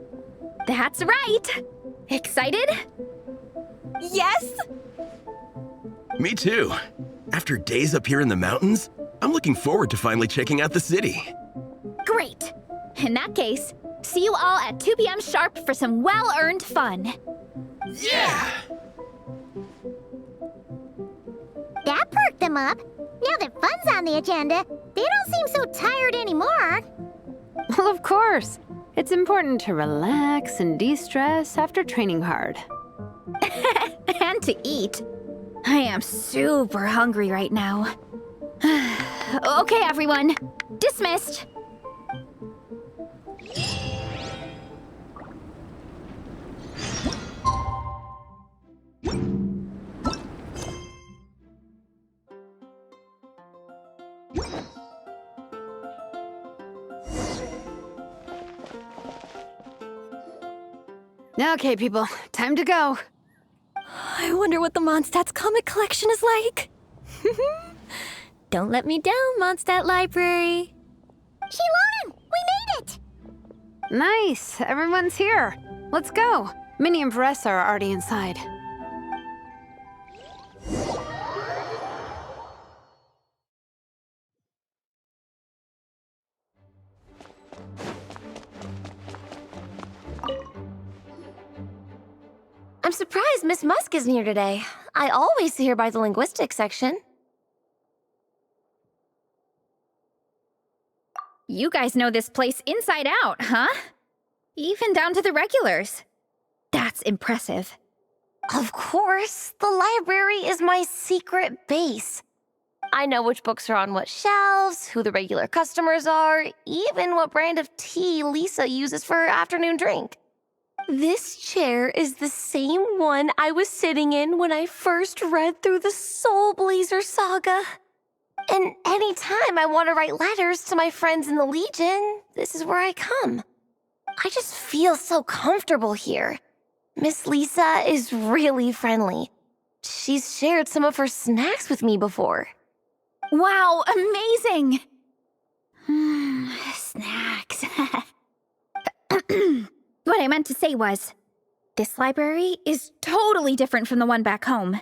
That's right! Excited? Yes! Me too. After days up here in the mountains, I'm looking forward to finally checking out the city. Great! In that case, see you all at 2 p.m. sharp for some well-earned fun. Yeah! That perked them up. Now that fun's on the agenda, they don't seem so tired anymore. Well, of course. It's important to relax and de-stress after training hard. And to eat. I am super hungry right now. Okay, everyone. Dismissed. Okay, people, time to go. I wonder what the Mondstadt's comic collection is like. Don't let me down, Mondstadt Library. Shilonen, we made it! Nice, everyone's here. Let's go. Minnie and Varessa are already inside. I'm surprised Miss Musk isn't here today. I always see her by the linguistics section. You guys know this place inside out, huh? Even down to the regulars. That's impressive. Of course, the library is my secret base. I know which books are on what shelves, who the regular customers are, even what brand of tea Lisa uses for her afternoon drink. This chair is the same one I was sitting in when I first read through the Soulblazers saga. And anytime I want to write letters to my friends in the Legion, this is where I come. I just feel so comfortable here. Miss Lisa is really friendly. She's shared some of her snacks with me before. Wow, amazing! Snacks. What I meant to say was, this library is totally different from the one back home.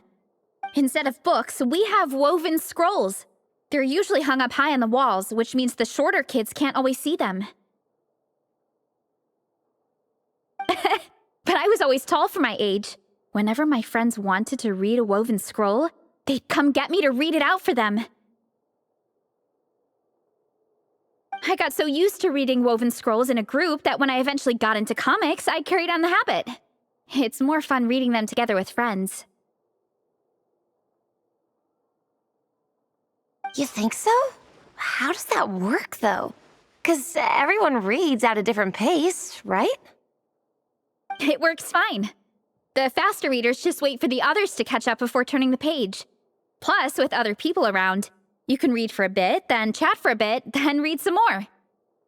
Instead of books, we have woven scrolls. They're usually hung up high on the walls, which means the shorter kids can't always see them. But I was always tall for my age. Whenever my friends wanted to read a woven scroll, they'd come get me to read it out for them. I got so used to reading woven scrolls in a group that when I eventually got into comics, I carried on the habit. It's more fun reading them together with friends. You think so? How does that work, though? 'Cause everyone reads at a different pace, right? It works fine. The faster readers just wait for the others to catch up before turning the page. Plus, with other people around, you can read for a bit, then chat for a bit, then read some more.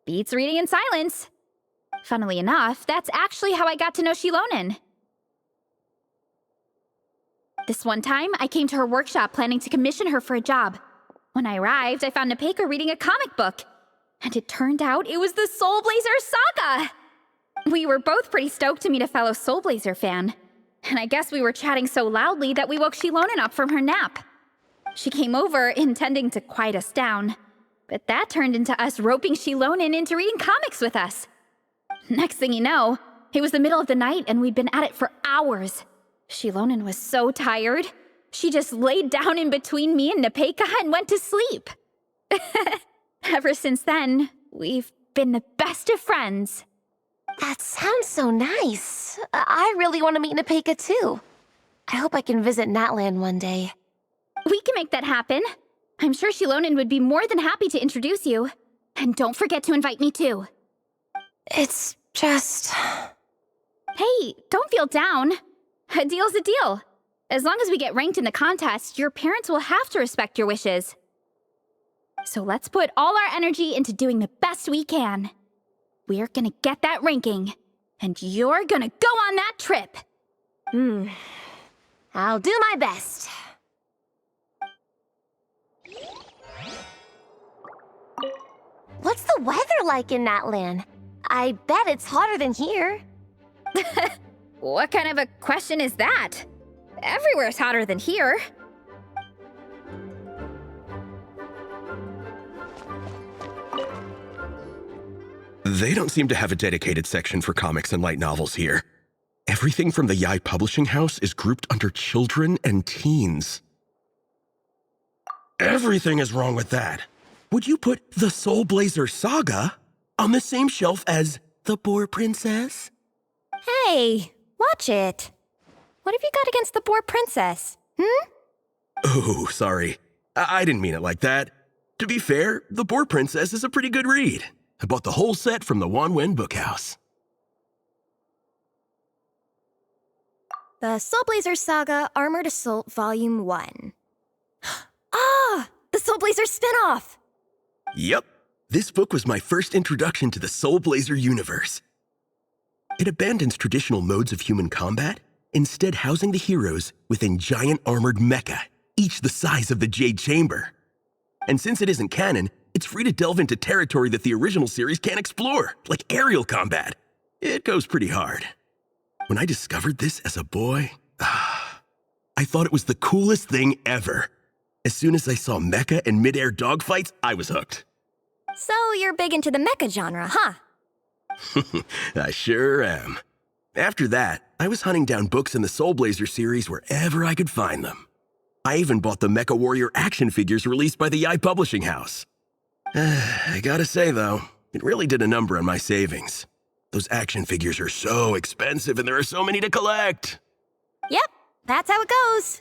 Beats reading in silence. Funnily enough, that's actually how I got to know Shilonen. This one time, I came to her workshop planning to commission her for a job. When I arrived, I found Nepeka reading a comic book. And it turned out it was the Soulblazers saga! We were both pretty stoked to meet a fellow Soulblazer fan. And I guess we were chatting so loudly that we woke Shilonen up from her nap. She came over, intending to quiet us down. But that turned into us roping Shilonen into reading comics with us. Next thing you know, it was the middle of the night and we'd been at it for hours. Shilonen was so tired, she just laid down in between me and Nepeka and went to sleep. Ever since then, we've been the best of friends. That sounds so nice. I really want to meet Nepeka too. I hope I can visit Natland one day. We can make that happen. I'm sure Shilonen would be more than happy to introduce you. And don't forget to invite me too. It's just... Hey, don't feel down. A deal's a deal. As long as we get ranked in the contest, your parents will have to respect your wishes. So let's put all our energy into doing the best we can. We're gonna get that ranking, and you're gonna go on that trip. I'll do my best. What's the weather like in Natland? I bet it's hotter than here. What kind of a question is that? Everywhere's hotter than here. They don't seem to have a dedicated section for comics and light novels here. Everything from the Yai Publishing House is grouped under children and teens. Everything is wrong with that. Would you put the Soulblazer saga on the same shelf as The Boar Princess? Hey, watch it. What have you got against the Boar Princess? Oh, sorry. I didn't mean it like that. To be fair, The Boar Princess is a pretty good read. I bought the whole set from the Wanwen Bookhouse. The Soulblazer Saga Armored Assault Volume 1. Ah! The Soulblazer spin-off! Yep. This book was my first introduction to the Soulblazer universe. It abandons traditional modes of human combat, instead housing the heroes within giant armored mecha, each the size of the Jade Chamber. And since it isn't canon, it's free to delve into territory that the original series can't explore, like aerial combat. It goes pretty hard. When I discovered this as a boy, I thought it was the coolest thing ever. As soon as I saw mecha and mid-air dogfights, I was hooked. So you're big into the mecha genre, huh? I sure am. After that, I was hunting down books in the Soulblazer series wherever I could find them. I even bought the Mecha Warrior action figures released by the Yai Publishing House. I gotta say, though, it really did a number on my savings. Those action figures are so expensive and there are so many to collect. Yep, that's how it goes.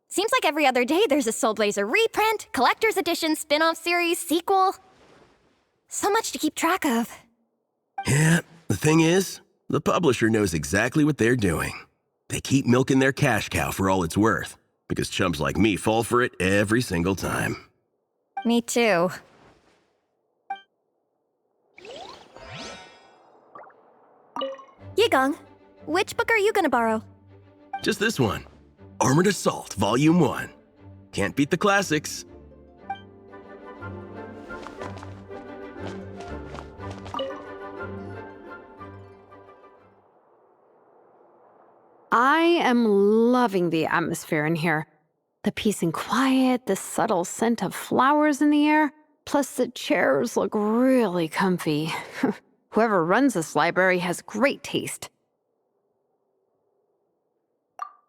Seems like every other day there's a Soulblazer reprint, collector's edition, spin-off series, sequel. So much to keep track of. Yeah, the thing is, the publisher knows exactly what they're doing. They keep milking their cash cow for all it's worth, because chumps like me fall for it every single time. Me too. Yigong, which book are you gonna borrow? Just this one. Armored Assault, Volume 1. Can't beat the classics. I am loving the atmosphere in here. The peace and quiet, the subtle scent of flowers in the air, plus the chairs look really comfy. Whoever runs this library has great taste.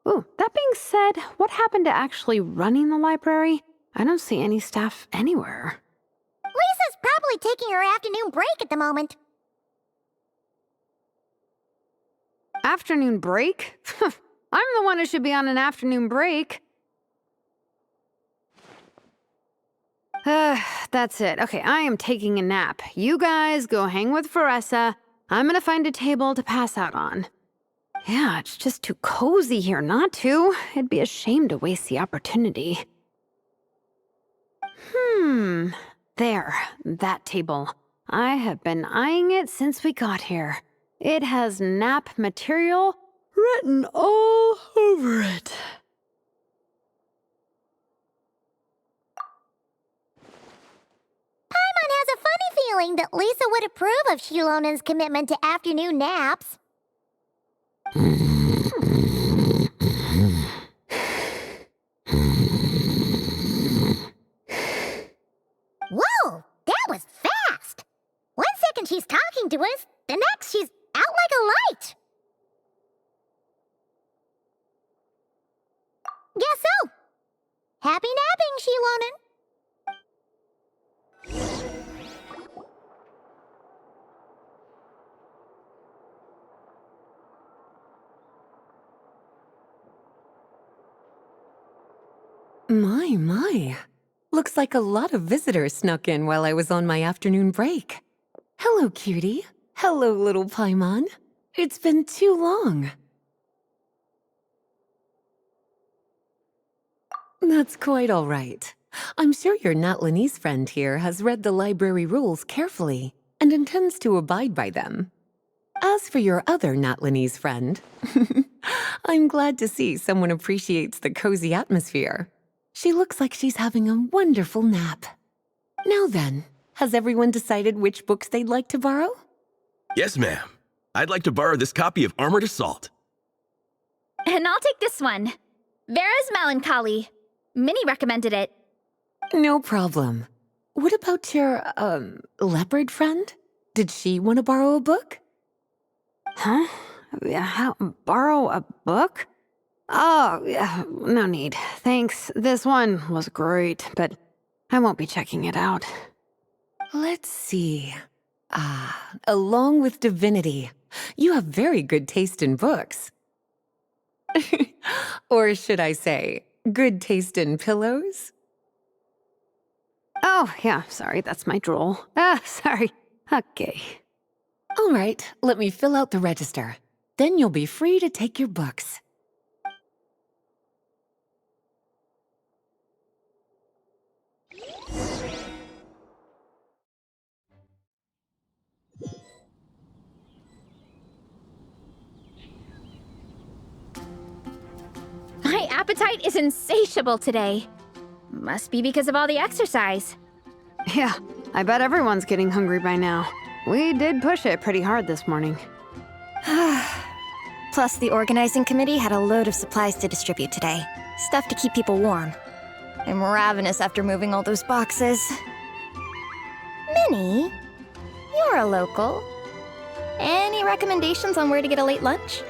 Ooh, that being said, what happened to actually running the library? I don't see any staff anywhere. Lisa's probably taking her afternoon break at the moment. Afternoon break? I'm the one who should be on an afternoon break. That's it. Okay, I am taking a nap. You guys go hang with Veressa. I'm gonna find a table to pass out on. Yeah, it's just too cozy here not to. It'd be a shame to waste the opportunity. There, that table. I have been eyeing it since we got here. It has nap material written all over it. Paimon has a funny feeling that Lisa would approve of Shilonen's commitment to afternoon naps. Whoa, that was fast! 1 second she's talking to us, the next she's out like a light. Guess so. Happy napping, Shilonen. My. Looks like a lot of visitors snuck in while I was on my afternoon break. Hello, cutie. Hello, little Paimon. It's been too long. That's quite all right. I'm sure your Natlanese friend here has read the library rules carefully and intends to abide by them. As for your other Natlanese friend, I'm glad to see someone appreciates the cozy atmosphere. She looks like she's having a wonderful nap. Now then, has everyone decided which books they'd like to borrow? Yes, ma'am. I'd like to borrow this copy of Armored Assault. And I'll take this one. Vera's Melancholy. Minnie recommended it. No problem. What about your, leopard friend? Did she want to borrow a book? Huh? Borrow a book? Oh, yeah, no need. Thanks. This one was great, but I won't be checking it out. Let's see. Along with Divinity, you have very good taste in books. Or should I say, good taste in pillows? Oh, yeah, sorry, that's my drool. Sorry. Okay. All right, let me fill out the register. Then you'll be free to take your books. My appetite is insatiable today. Must be because of all the exercise. Yeah, I bet everyone's getting hungry by now. We did push it pretty hard this morning. Plus, the organizing committee had a load of supplies to distribute today. Stuff to keep people warm. I'm ravenous after moving all those boxes. Minnie, you're a local. Any recommendations on where to get a late lunch?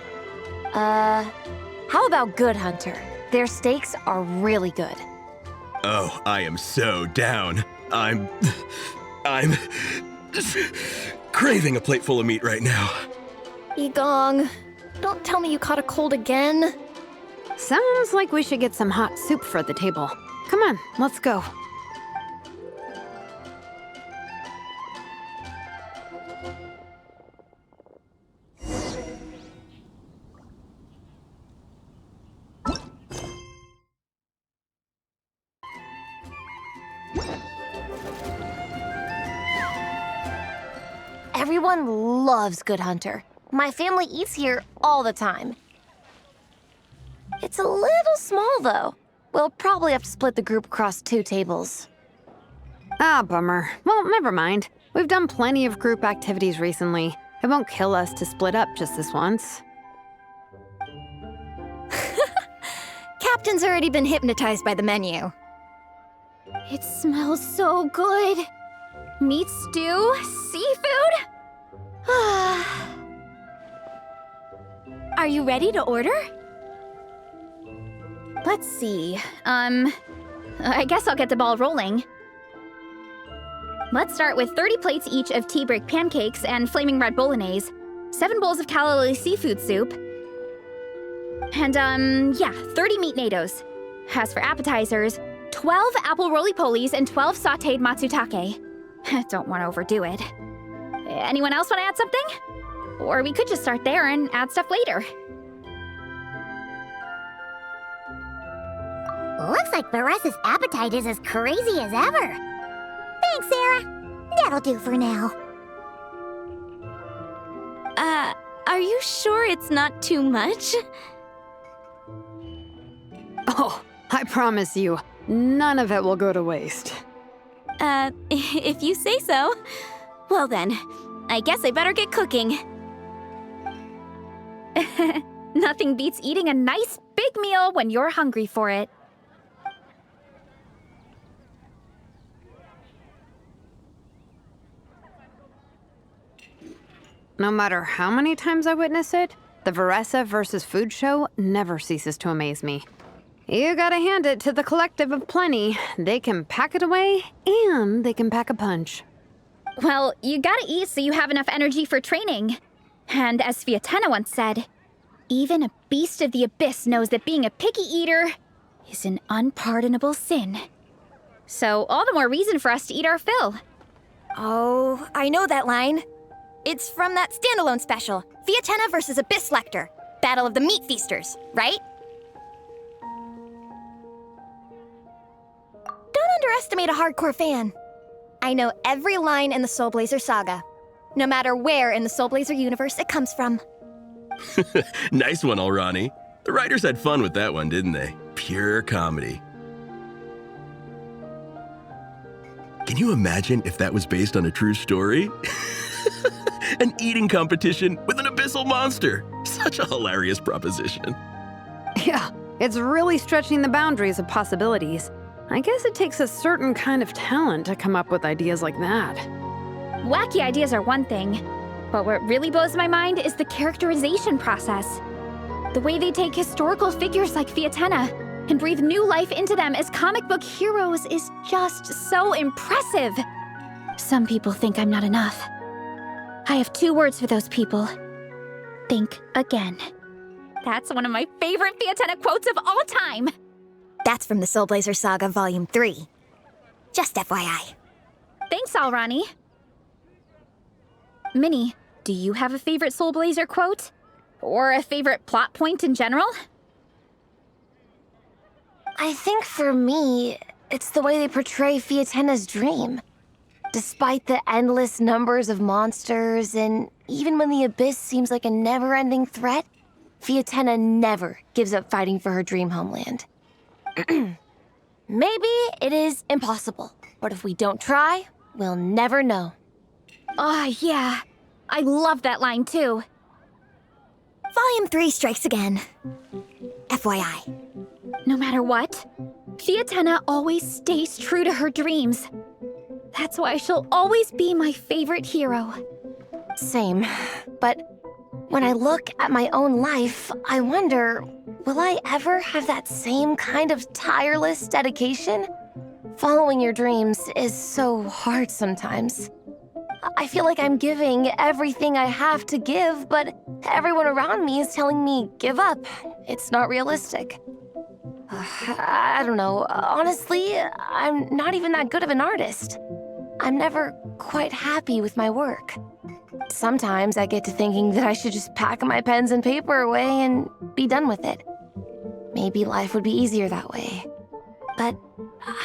How about Good Hunter? Their steaks are really good. Oh, I am so down. I'm craving a plate full of meat right now. Igong, don't tell me you caught a cold again. Sounds like we should get some hot soup for the table. Come on, let's go. Everyone loves Good Hunter. My family eats here all the time. It's a little small, though. We'll probably have to split the group across 2 tables. Ah, bummer. Well, never mind. We've done plenty of group activities recently. It won't kill us to split up just this once. Captain's already been hypnotized by the menu. It smells so good. Meat stew? Seafood? Are you ready to order? Let's see. I guess I'll get the ball rolling. Let's start with 30 plates each of tea break pancakes and flaming red bolognese, 7 bowls of calla seafood soup, and 30 meat natos. As for appetizers, 12 apple roly-polies and 12 sautéed matsutake. Don't want to overdo it. Anyone else want to add something? Or we could just start there and add stuff later. Looks like Beres's appetite is as crazy as ever. Thanks, Sarah. That'll do for now. Are you sure it's not too much? Oh, I promise you, none of it will go to waste. If you say so. Well then, I guess I better get cooking. Nothing beats eating a nice big meal when you're hungry for it. No matter how many times I witness it, the Veressa versus food show never ceases to amaze me. You gotta hand it to the collective of plenty. They can pack it away, and they can pack a punch. Well, you gotta eat so you have enough energy for training. And as Fiatena once said, even a beast of the abyss knows that being a picky eater is an unpardonable sin. So all the more reason for us to eat our fill. Oh, I know that line. It's from that standalone special, Fiatena versus Abyss Lecter, Battle of the Meat Feasters, right? Don't underestimate a hardcore fan. I know every line in the Soulblazer saga, no matter where in the Soulblazer universe it comes from. Nice one, Alrani. The writers had fun with that one, didn't they? Pure comedy. Can you imagine if that was based on a true story? An eating competition with an abyssal monster. Such a hilarious proposition. Yeah, it's really stretching the boundaries of possibilities. I guess it takes a certain kind of talent to come up with ideas like that. Wacky ideas are one thing, but what really blows my mind is the characterization process. The way they take historical figures like Fiatena and breathe new life into them as comic book heroes is just so impressive. Some people think I'm not enough. I have 2 words for those people. Think again. That's one of my favorite Fiatena quotes of all time. That's from the Soulblazer Saga Volume 3. Just FYI. Thanks, Alrani. Minnie, do you have a favorite Soulblazer quote? Or a favorite plot point in general? I think for me, it's the way they portray Fiatena's dream. Despite the endless numbers of monsters, and even when the Abyss seems like a never-ending threat, Fiatena never gives up fighting for her dream homeland. Maybe it is impossible, but if we don't try, we'll never know. Oh, yeah. I love that line, too. Volume 3 strikes again. FYI. No matter what, Fiatena always stays true to her dreams. That's why she'll always be my favorite hero. Same. But when I look at my own life, I wonder, will I ever have that same kind of tireless dedication? Following your dreams is so hard sometimes. I feel like I'm giving everything I have to give, but everyone around me is telling me, give up. It's not realistic. I don't know. Honestly, I'm not even that good of an artist. I'm never quite happy with my work. Sometimes I get to thinking that I should just pack my pens and paper away and be done with it. Maybe life would be easier that way. But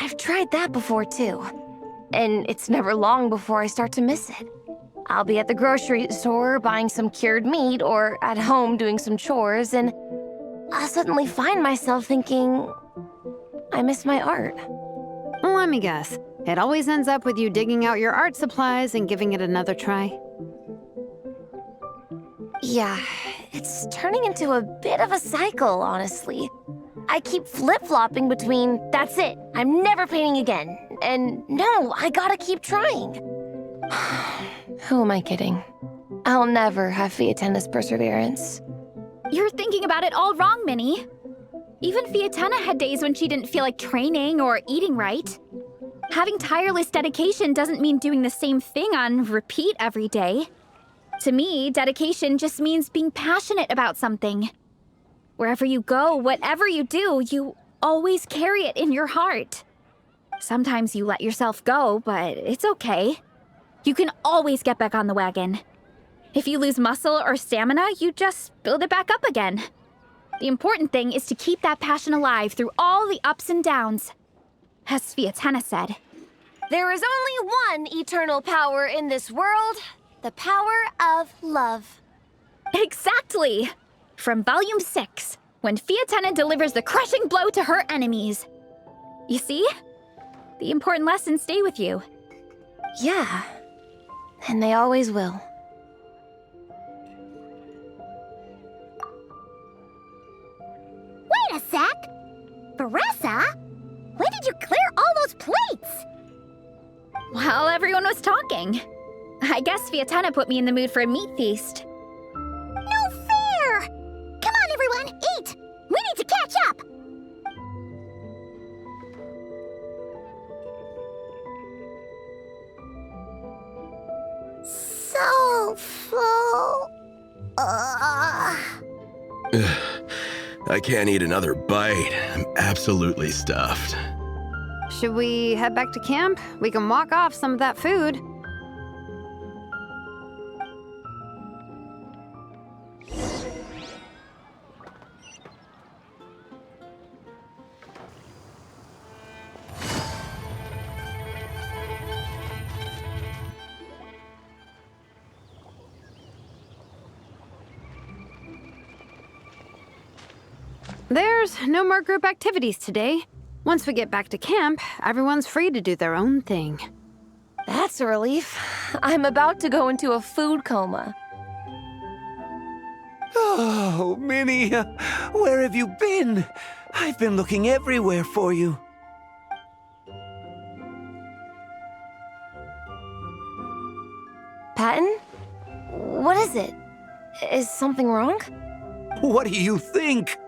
I've tried that before too. And it's never long before I start to miss it. I'll be at the grocery store buying some cured meat or at home doing some chores, and I'll suddenly find myself thinking, I miss my art. Let me guess. It always ends up with you digging out your art supplies and giving it another try. Yeah, it's turning into a bit of a cycle, honestly. I keep flip-flopping between, that's it, I'm never painting again, and no, I gotta keep trying. Who am I kidding? I'll never have Fiatena's perseverance. You're thinking about it all wrong, Minnie. Even Fiatena had days when she didn't feel like training or eating right. Having tireless dedication doesn't mean doing the same thing on repeat every day. To me, dedication just means being passionate about something. Wherever you go, whatever you do, you always carry it in your heart. Sometimes you let yourself go, but it's okay. You can always get back on the wagon. If you lose muscle or stamina, you just build it back up again. The important thing is to keep that passion alive through all the ups and downs. As Sviatena said, There is only one eternal power in this world, the power of love. Exactly! From Volume 6, when Fiatena delivers the crushing blow to her enemies. You see? The important lessons stay with you. Yeah, and they always will. Wait a sec! Beressa? When did you clear all those plates? While everyone was talking. I guess Fiatena put me in the mood for a meat feast. No fair! Come on, everyone, eat! We need to catch up! So full. I can't eat another bite. I'm absolutely stuffed. Should we head back to camp? We can walk off some of that food. There's no more group activities today. Once we get back to camp, everyone's free to do their own thing. That's a relief. I'm about to go into a food coma. Oh, Minnie, where have you been? I've been looking everywhere for you. Patton? What is it? Is something wrong? What do you think?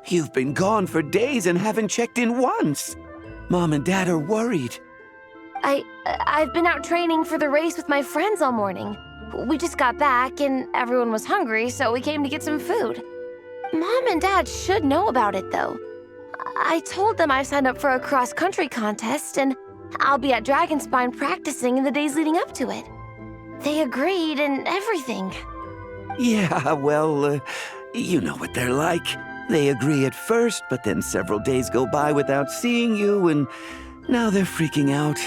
You've been gone for days and haven't checked in once. Mom and Dad are worried. I've been out training for the race with my friends all morning. We just got back and everyone was hungry, so we came to get some food. Mom and Dad should know about it, though. I told them I signed up for a cross-country contest and I'll be at Dragonspine practicing in the days leading up to it. They agreed and everything. Yeah, well, you know what they're like. They agree at first, but then several days go by without seeing you, and now they're freaking out.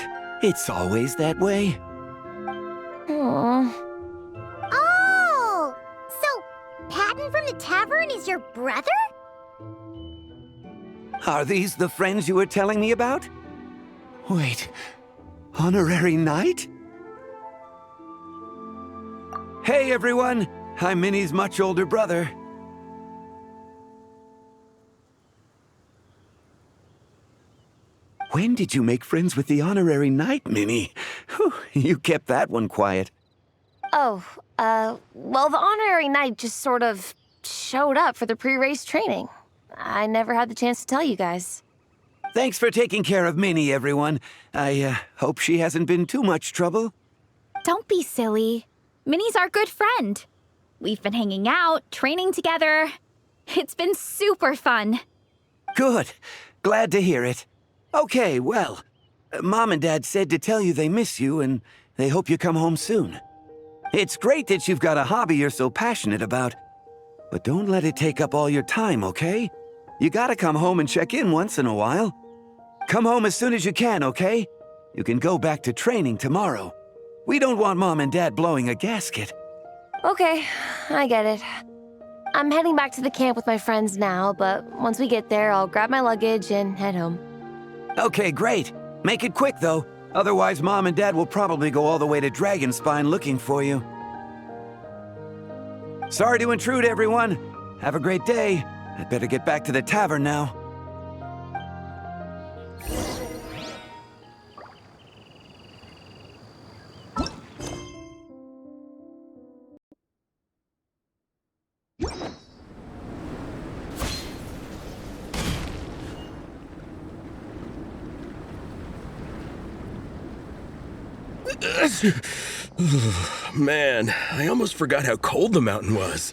It's always that way. Aww. Oh! So, Patton from the tavern is your brother? Are these the friends you were telling me about? Wait, Honorary Knight? Hey, everyone! I'm Minnie's much older brother. When did you make friends with the Honorary Knight, Minnie? Whew, you kept that one quiet. Oh, well, the Honorary Knight just sort of showed up for the pre-race training. I never had the chance to tell you guys. Thanks for taking care of Minnie, everyone. I hope she hasn't been too much trouble. Don't be silly. Minnie's our good friend. We've been hanging out, training together. It's been super fun. Good. Glad to hear it. Okay, well, Mom and Dad said to tell you they miss you and they hope you come home soon. It's great that you've got a hobby you're so passionate about, but don't let it take up all your time, okay? You gotta come home and check in once in a while. Come home as soon as you can, okay? You can go back to training tomorrow. We don't want Mom and Dad blowing a gasket. Okay, I get it. I'm heading back to the camp with my friends now, but once we get there, I'll grab my luggage and head home. Okay, great. Make it quick, though. Otherwise, Mom and Dad will probably go all the way to Dragonspine looking for you. Sorry to intrude, everyone. Have a great day. I'd better get back to the tavern now. Man, I almost forgot how cold the mountain was.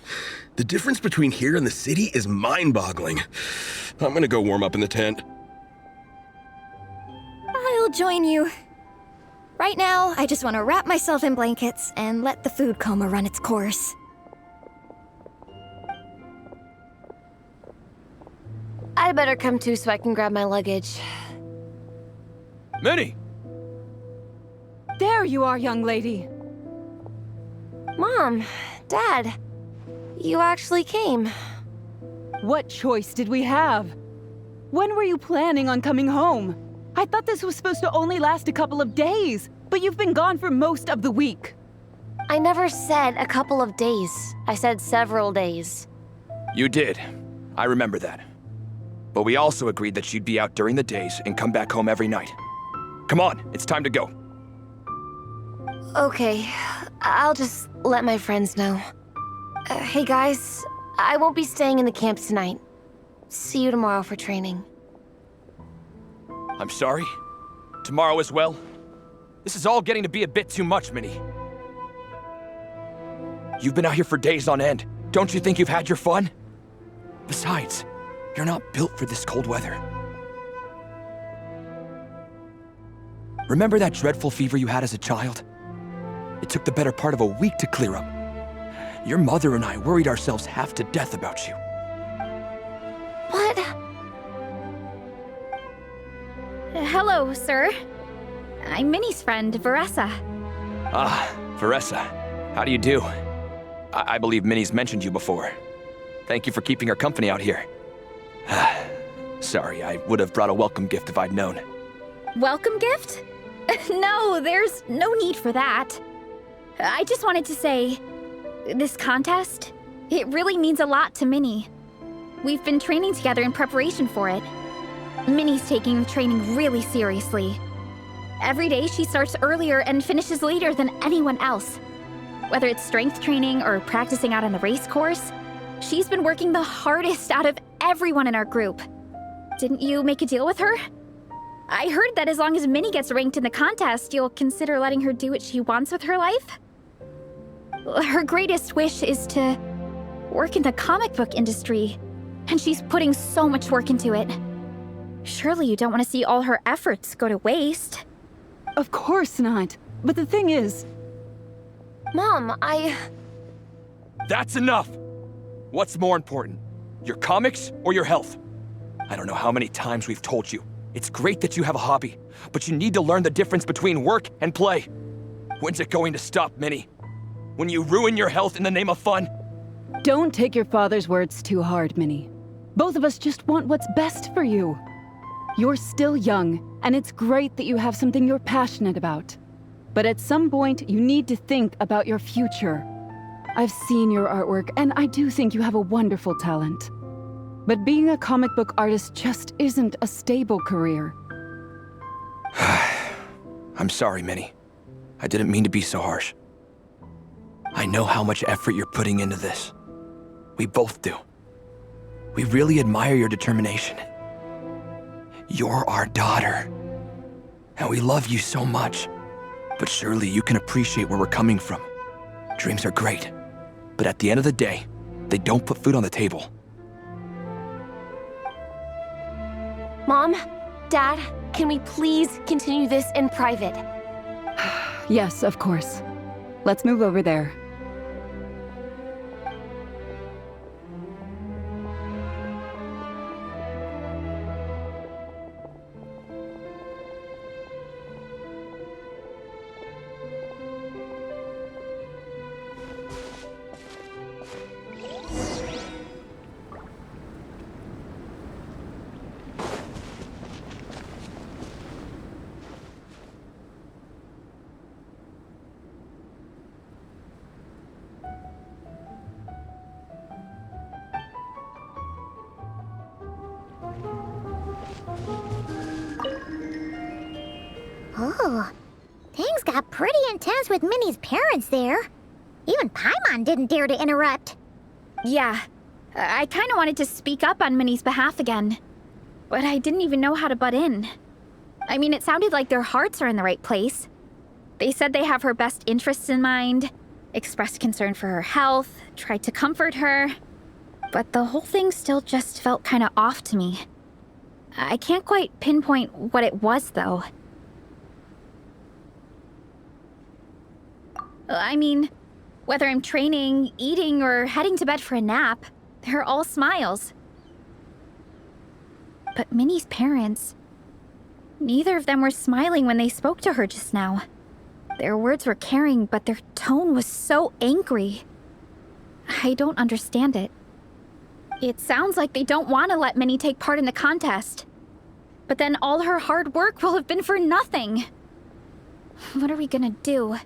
The difference between here and the city is mind-boggling. I'm gonna go warm up in the tent. I'll will join you. Right now, I just want to wrap myself in blankets and let the food coma run its course. I better come too so I can grab my luggage. Minnie! There you are, young lady. Mom, Dad, you actually came. What choice did we have? When were you planning on coming home? I thought this was supposed to only last a couple of days, but you've been gone for most of the week. I never said a couple of days. I said several days. You did. I remember that. But we also agreed that she'd be out during the days and come back home every night. Come on, it's time to go. Okay, I'll just let my friends know. Hey guys, I won't be staying in the camp tonight. See you tomorrow for training. I'm sorry. Tomorrow as well. This is all getting to be a bit too much, Minnie. You've been out here for days on end. Don't you think you've had your fun? Besides, you're not built for this cold weather. Remember that dreadful fever you had as a child? It took the better part of a week to clear up. Your mother and I worried ourselves half to death about you. What? Hello, sir. I'm Minnie's friend, Veressa. Ah, Veressa. How do you do? I believe Minnie's mentioned you before. Thank you for keeping her company out here. Sorry, I would have brought a welcome gift if I'd known. Welcome gift? No, there's no need for that. I just wanted to say, this contest, it really means a lot to Minnie. We've been training together in preparation for it. Minnie's taking the training really seriously. Every day she starts earlier and finishes later than anyone else. Whether it's strength training or practicing out on the race course, she's been working the hardest out of everyone in our group. Didn't you make a deal with her? I heard that as long as Minnie gets ranked in the contest, you'll consider letting her do what she wants with her life? Her greatest wish is to work in the comic book industry, and she's putting so much work into it. Surely you don't want to see all her efforts go to waste. Of course not. But the thing is... Mom, That's enough! What's more important? Your comics or your health? I don't know how many times we've told you. It's great that you have a hobby, but you need to learn the difference between work and play. When's it going to stop, Minnie? When you ruin your health in the name of fun? Don't take your father's words too hard, Minnie. Both of us just want what's best for you. You're still young, and it's great that you have something you're passionate about. But at some point, you need to think about your future. I've seen your artwork, and I do think you have a wonderful talent. But being a comic book artist just isn't a stable career. I'm sorry, Minnie. I didn't mean to be so harsh. I know how much effort you're putting into this. We both do. We really admire your determination. You're our daughter. And we love you so much. But surely you can appreciate where we're coming from. Dreams are great. But at the end of the day, they don't put food on the table. Mom, Dad, can we please continue this in private? Yes, of course. Let's move over there. Oh, things got pretty intense with Minnie's parents there. Even Paimon didn't dare to interrupt. Yeah, I kind of wanted to speak up on Minnie's behalf again, but I didn't even know how to butt in. I mean, it sounded like their hearts are in the right place. They said they have her best interests in mind, expressed concern for her health, tried to comfort her, but the whole thing still just felt kind of off to me. I can't quite pinpoint what it was, though. I mean, whether I'm training, eating, or heading to bed for a nap, they're all smiles. But Minnie's parents, neither of them were smiling when they spoke to her just now. Their words were caring, but their tone was so angry. I don't understand it. It sounds like they don't want to let Minnie take part in the contest. But then all her hard work will have been for nothing. What are we gonna do?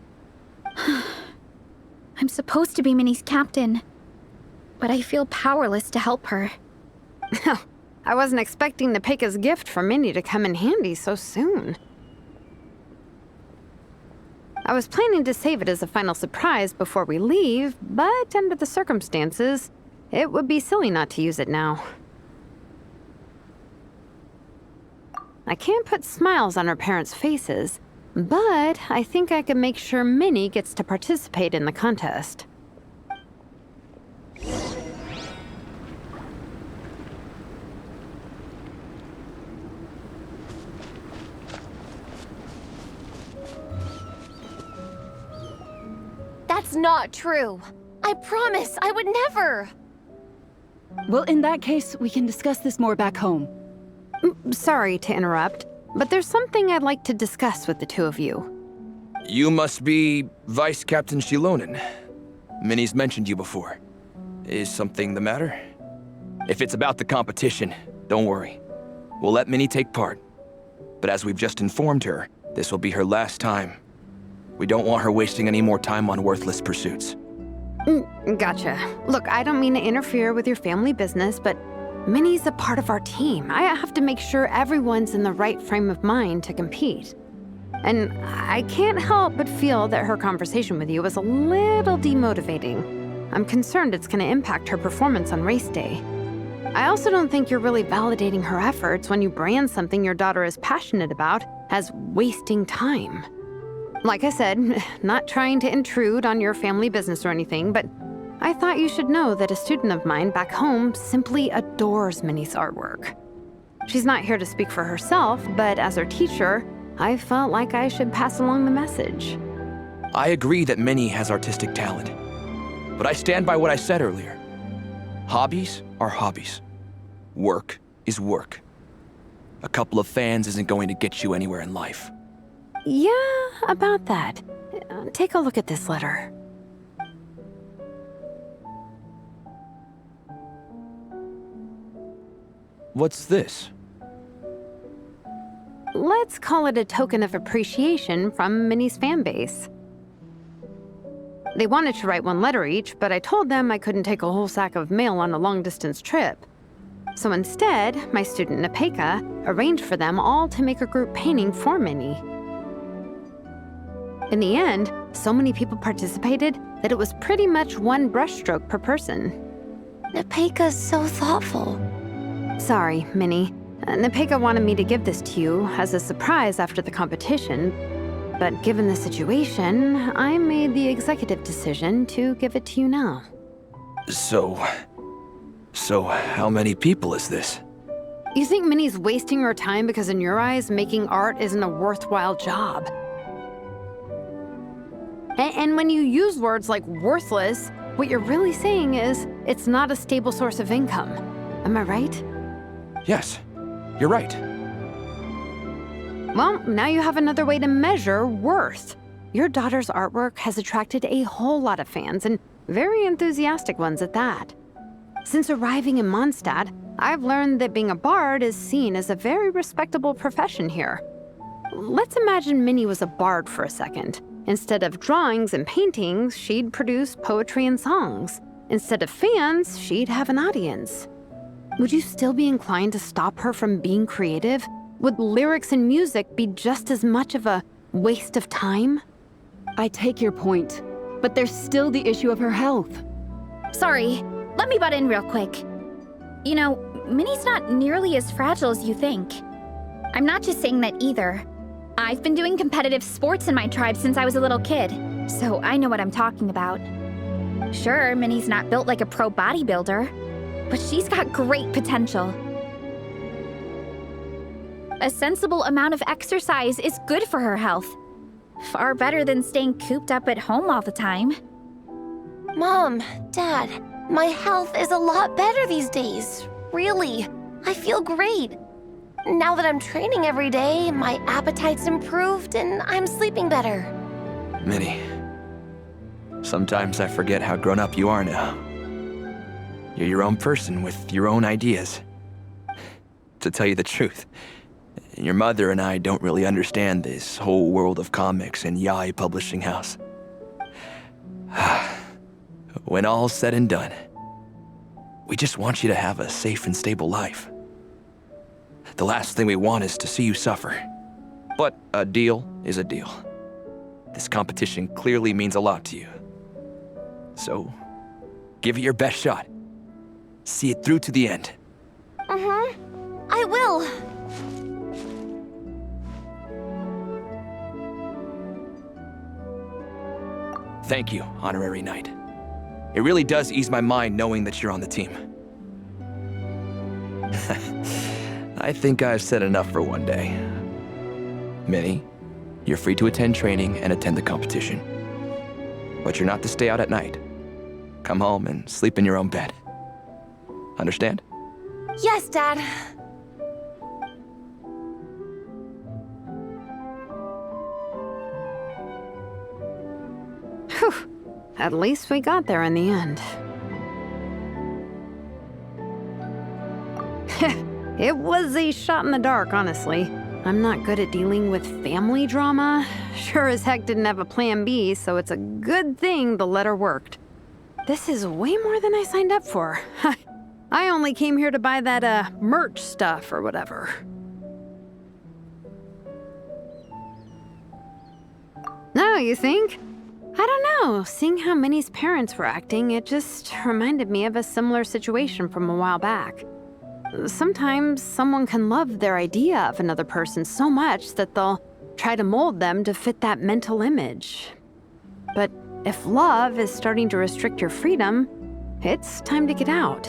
I'm supposed to be Minnie's captain, but I feel powerless to help her. I wasn't expecting Nepeka's gift for Minnie to come in handy so soon. I was planning to save it as a final surprise before we leave, but under the circumstances, it would be silly not to use it now. I can't put smiles on her parents' faces, but I think I can make sure Minnie gets to participate in the contest. That's not true. I promise, I would never. Well, in that case, we can discuss this more back home. Sorry to interrupt, but there's something I'd like to discuss with the two of you. You must be Vice Captain Shilonen. Minnie's mentioned you before. Is something the matter? If it's about the competition, don't worry. We'll let Minnie take part. But as we've just informed her, this will be her last time. We don't want her wasting any more time on worthless pursuits. Gotcha. Look, I don't mean to interfere with your family business, but Minnie's a part of our team. I have to make sure everyone's in the right frame of mind to compete. And I can't help but feel that her conversation with you was a little demotivating. I'm concerned it's going to impact her performance on race day. I also don't think you're really validating her efforts when you brand something your daughter is passionate about as wasting time. Like I said, not trying to intrude on your family business or anything, but I thought you should know that a student of mine back home simply adores Minnie's artwork. She's not here to speak for herself, but as her teacher, I felt like I should pass along the message. I agree that Minnie has artistic talent, but I stand by what I said earlier. Hobbies are hobbies. Work is work. A couple of fans isn't going to get you anywhere in life. Yeah, about that. Take a look at this letter. What's this? Let's call it a token of appreciation from Minnie's fan base. They wanted to write one letter each, but I told them I couldn't take a whole sack of mail on a long-distance trip. So instead, my student Nepeka arranged for them all to make a group painting for Minnie. In the end, so many people participated that it was pretty much one brushstroke per person. Nepeka's so thoughtful. Sorry, Minnie. Nepeka wanted me to give this to you as a surprise after the competition, but given the situation, I made the executive decision to give it to you now. So how many people is this? You think Minnie's wasting her time because in your eyes, making art isn't a worthwhile job? And when you use words like worthless, what you're really saying is it's not a stable source of income. Am I right? Yes, you're right. Well, now you have another way to measure worth. Your daughter's artwork has attracted a whole lot of fans, and very enthusiastic ones at that. Since arriving in Mondstadt, I've learned that being a bard is seen as a very respectable profession here. Let's imagine Minnie was a bard for a second. Instead of drawings and paintings, she'd produce poetry and songs. Instead of fans, she'd have an audience. Would you still be inclined to stop her from being creative? Would lyrics and music be just as much of a waste of time? I take your point, but there's still the issue of her health. Sorry, let me butt in real quick. You know, Minnie's not nearly as fragile as you think. I'm not just saying that either. I've been doing competitive sports in my tribe since I was a little kid, so I know what I'm talking about. Sure, Minnie's not built like a pro bodybuilder, but she's got great potential. A sensible amount of exercise is good for her health. Far better than staying cooped up at home all the time. Mom, Dad, my health is a lot better these days. Really. I feel great. Now that I'm training every day, my appetite's improved and I'm sleeping better. Minnie, sometimes I forget how grown up you are now. You're your own person with your own ideas. To tell you the truth, your mother and I don't really understand this whole world of comics and yaoi publishing house. When all's said and done, we just want you to have a safe and stable life. The last thing we want is to see you suffer. But a deal is a deal. This competition clearly means a lot to you. So, give it your best shot. See it through to the end. I will. Thank you, Honorary Knight. It really does ease my mind knowing that you're on the team. I think I've said enough for one day. Minnie, you're free to attend training and attend the competition. But you're not to stay out at night. Come home and sleep in your own bed. Understand? Yes, Dad. Whew. At least we got there in the end. It was a shot in the dark, honestly. I'm not good at dealing with family drama. Sure as heck didn't have a plan B, so it's a good thing the letter worked. This is way more than I signed up for. I only came here to buy that, merch stuff or whatever. No, you think? I don't know. Seeing how Minnie's parents were acting, it just reminded me of a similar situation from a while back. Sometimes someone can love their idea of another person so much that they'll try to mold them to fit that mental image. But if love is starting to restrict your freedom, it's time to get out.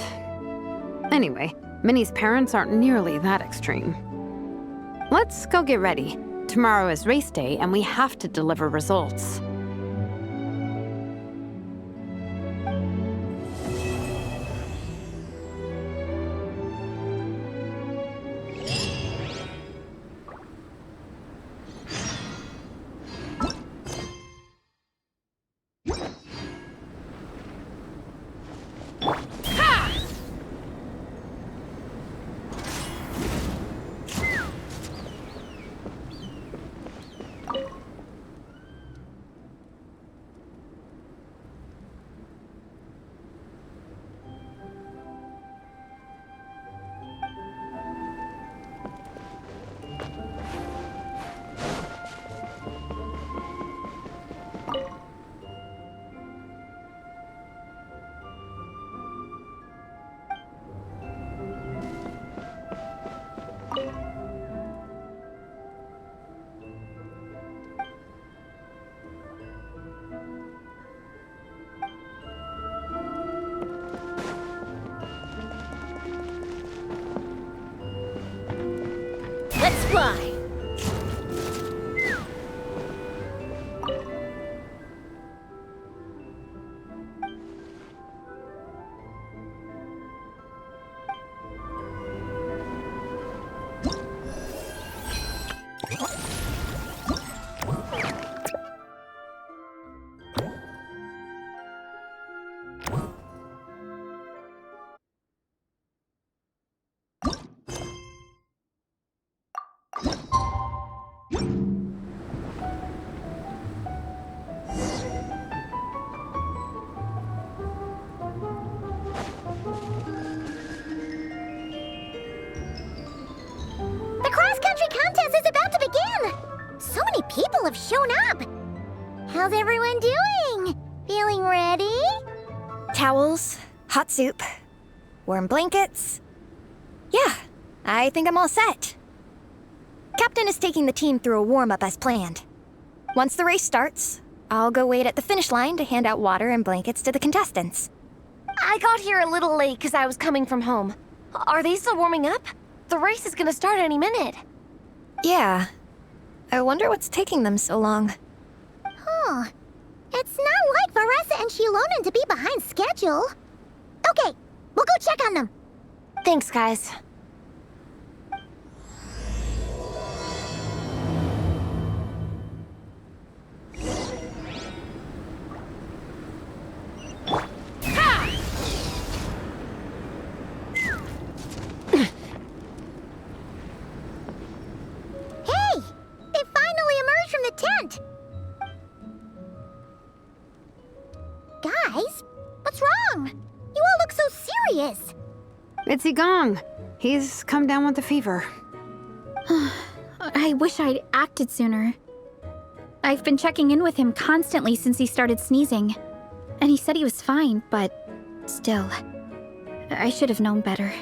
Anyway, Minnie's parents aren't nearly that extreme. Let's go get ready. Tomorrow is race day and we have to deliver results. Let's fly! People have shown up! How's everyone doing? Feeling ready? Towels, hot soup, warm blankets. Yeah, I think I'm all set. Captain is taking the team through a warm-up as planned. Once the race starts, I'll go wait at the finish line to hand out water and blankets to the contestants. I got here a little late because I was coming from home. Are they still warming up? The race is gonna start any minute. Yeah. I wonder what's taking them so long. Oh, it's not like Veressa and Shilonen to be behind schedule. Okay, we'll go check on them. Thanks, guys. Hey! They finally emerged from the tent! Guys, what's wrong? You all look so serious. It's Gong. He's come down with the fever. I wish I'd acted sooner. I've been checking in with him constantly since he started sneezing. And he said he was fine, but still. I should have known better.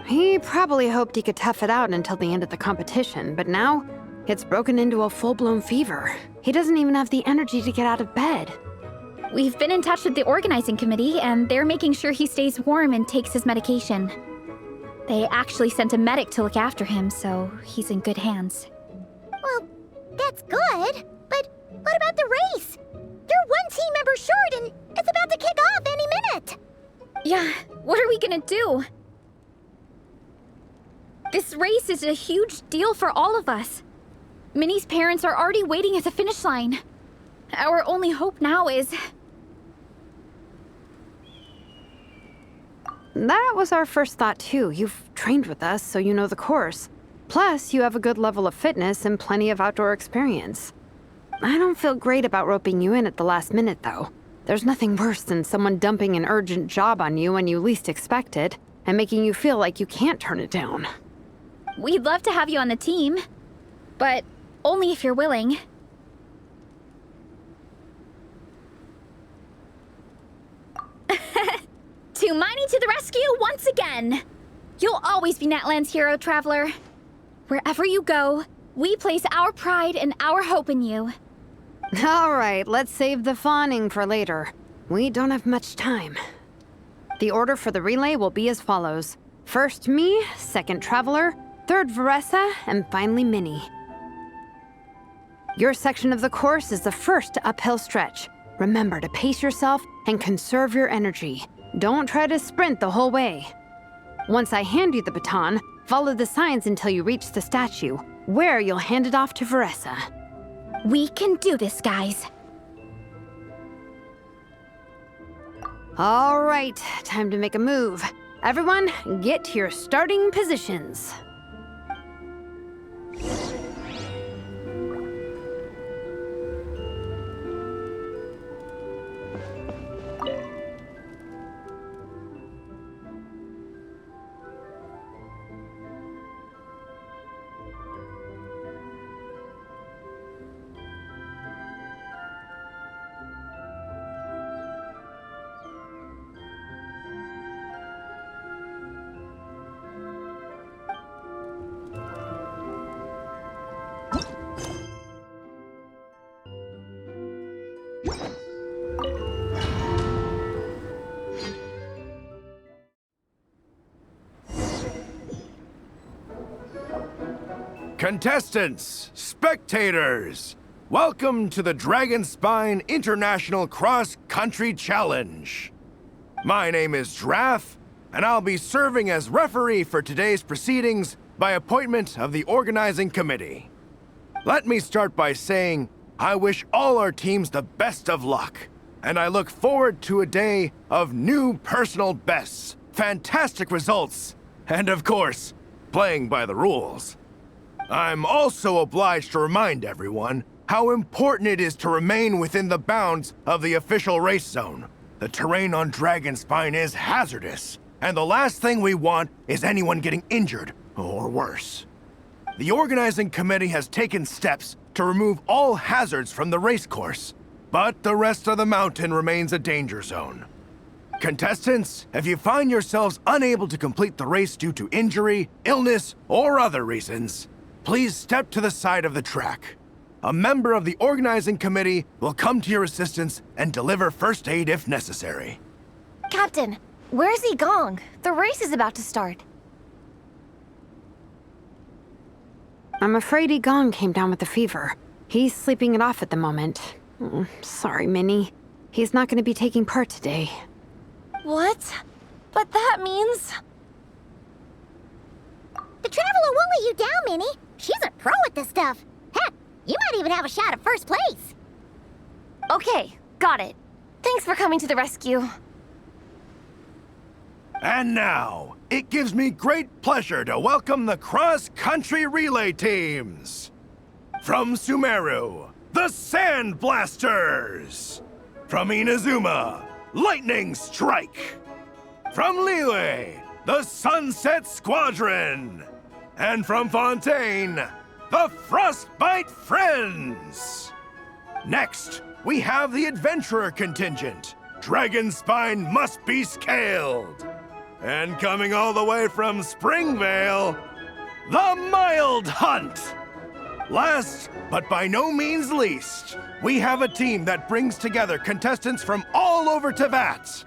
He probably hoped he could tough it out until the end of the competition, but now it's broken into a full-blown fever. He doesn't even have the energy to get out of bed. We've been in touch with the organizing committee, and they're making sure he stays warm and takes his medication. They actually sent a medic to look after him, so he's in good hands. Well, that's good, but what about the race? You're one team member short, and it's about to kick off any minute. Yeah, what are we gonna do? This race is a huge deal for all of us. Minnie's parents are already waiting at the finish line. Our only hope now is... That was our first thought too. You've trained with us, so you know the course. Plus, you have a good level of fitness and plenty of outdoor experience. I don't feel great about roping you in at the last minute, though. There's nothing worse than someone dumping an urgent job on you when you least expect it, and making you feel like you can't turn it down. We'd love to have you on the team, but only if you're willing. Tumaini to the rescue once again! You'll always be Natlan's hero, Traveler. Wherever you go, we place our pride and our hope in you. All right, let's save the fawning for later. We don't have much time. The order for the relay will be as follows. First me, second Traveler, third Veressa, and finally Minnie. Your section of the course is the first uphill stretch. Remember to pace yourself and conserve your energy. Don't try to sprint the whole way. Once I hand you the baton, follow the signs until you reach the statue, where you'll hand it off to Veressa. We can do this, guys. All right, time to make a move. Everyone, get to your starting positions. Contestants, spectators, welcome to the Dragonspine International Cross Country Challenge. My name is Drath, and I'll be serving as referee for today's proceedings by appointment of the organizing committee. Let me start by saying I wish all our teams the best of luck, and I look forward to a day of new personal bests, fantastic results, and of course, playing by the rules. I'm also obliged to remind everyone how important it is to remain within the bounds of the official race zone. The terrain on Dragonspine is hazardous, and the last thing we want is anyone getting injured, or worse. The organizing committee has taken steps to remove all hazards from the race course, but the rest of the mountain remains a danger zone. Contestants, if you find yourselves unable to complete the race due to injury, illness, or other reasons, please step to the side of the track. A member of the organizing committee will come to your assistance and deliver first aid if necessary. Captain, where's Gong? The race is about to start. I'm afraid Gong came down with the fever. He's sleeping it off at the moment. Sorry, Minnie. He's not going to be taking part today. What? But that means... The Traveler won't let you down, Minnie. She's a pro at this stuff. Heck, you might even have a shot at first place. Okay, got it. Thanks for coming to the rescue. And now, it gives me great pleasure to welcome the cross-country relay teams. From Sumeru, the Sand Blasters. From Inazuma, Lightning Strike. From Liyue, the Sunset Squadron. And from Fontaine, the Frostbite Friends. Next, we have the Adventurer contingent. Dragon Spine must be scaled. And coming all the way from Springvale, the Mild Hunt. Last, but by no means least, we have a team that brings together contestants from all over Teyvat.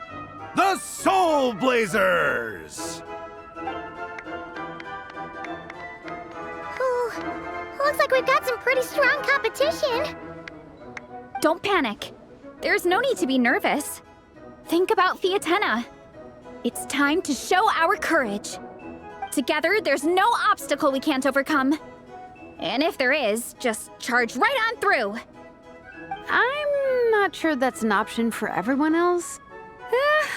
The Soulblazers! Ooh, looks like we've got some pretty strong competition. Don't panic. There's no need to be nervous. Think about Fiatenna. It's time to show our courage. Together, there's no obstacle we can't overcome. And if there is, just charge right on through. I'm not sure that's an option for everyone else.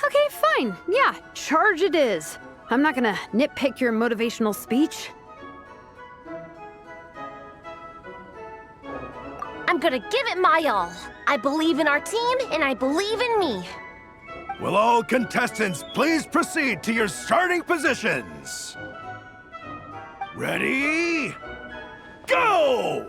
Okay, fine. Yeah, charge it is. I'm not gonna nitpick your motivational speech. I'm gonna give it my all. I believe in our team, and I believe in me. Will all contestants please proceed to your starting positions? Ready? Go!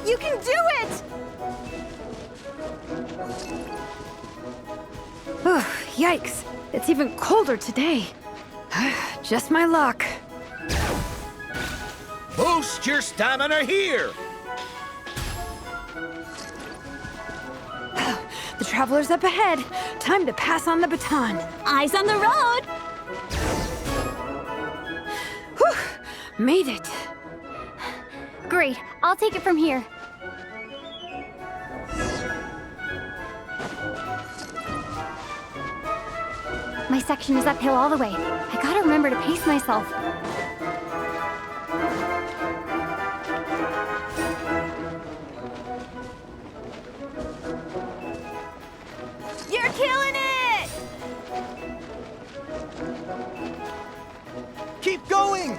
You can do it! Yikes, it's even colder today. Just my luck. Boost your stamina here! The Traveler's up ahead. Time to pass on the baton. Eyes on the road! Whew, made it. Great, I'll take it from here. My section is uphill all the way. I gotta remember to pace myself. You're killing it! Keep going!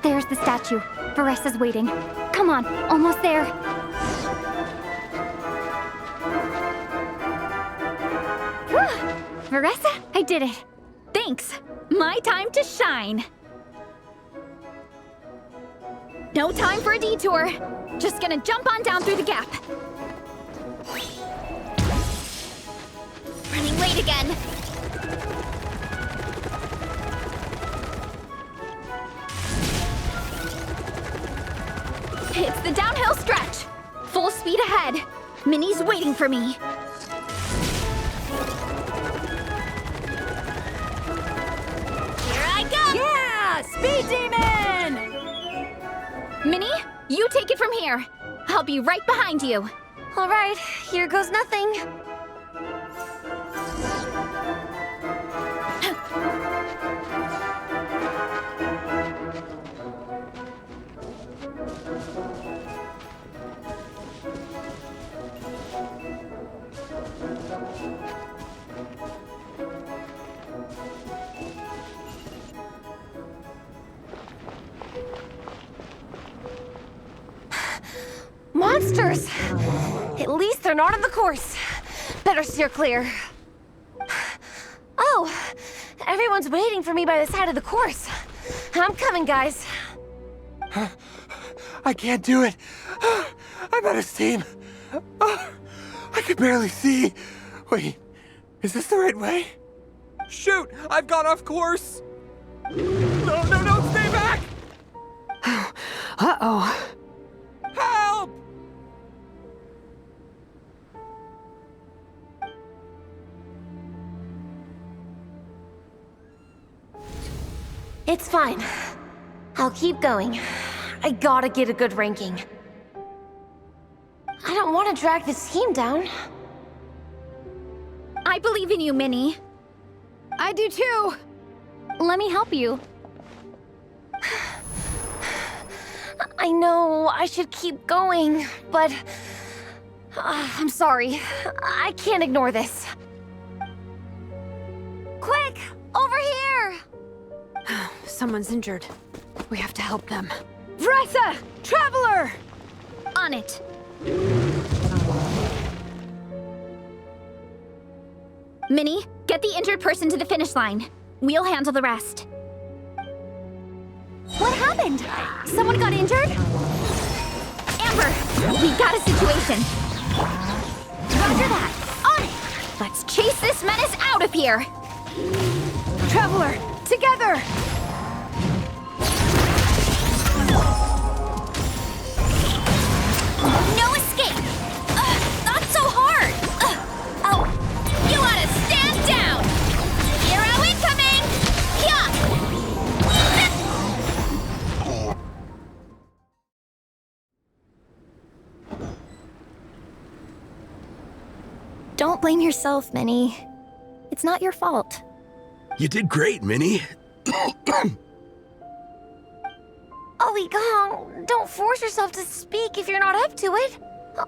There's the statue. Varessa's waiting. Come on, almost there. Varessa, I did it. Thanks. My time to shine. No time for a detour. Just gonna jump on down through the gap. Running late again. It's the downhill stretch. Full speed ahead. Minnie's waiting for me. Here I go! Yeah! Speed Demon! Minnie, you take it from here. I'll be right behind you. All right, here goes nothing. Monsters! At least they're not on the course. Better steer clear. Oh, Everyone's waiting for me by the side of the course. I'm coming, guys. I can't do it. I'm out of steam. I can barely see. Wait, is this the right way? Shoot! I've gone off course! No, stay back! Uh-oh. Help! It's fine. I'll keep going. I gotta get a good ranking. I don't want to drag this team down. I believe in you, Minnie. I do too. Let me help you. I know I should keep going, but I'm sorry. I can't ignore this. Quick, over here! Someone's injured. We have to help them. Vressa! Traveler! On it. Minnie, get the injured person to the finish line. We'll handle the rest. What happened? Someone got injured? Amber, we got a situation. Roger that. On it! Let's chase this menace out of here. Traveler, together! No escape! Not so hard! Oh, you ought to stand down! Hero incoming! Don't blame yourself, Minnie. It's not your fault. You did great, Minnie. Ollie Gong, don't force yourself to speak if you're not up to it.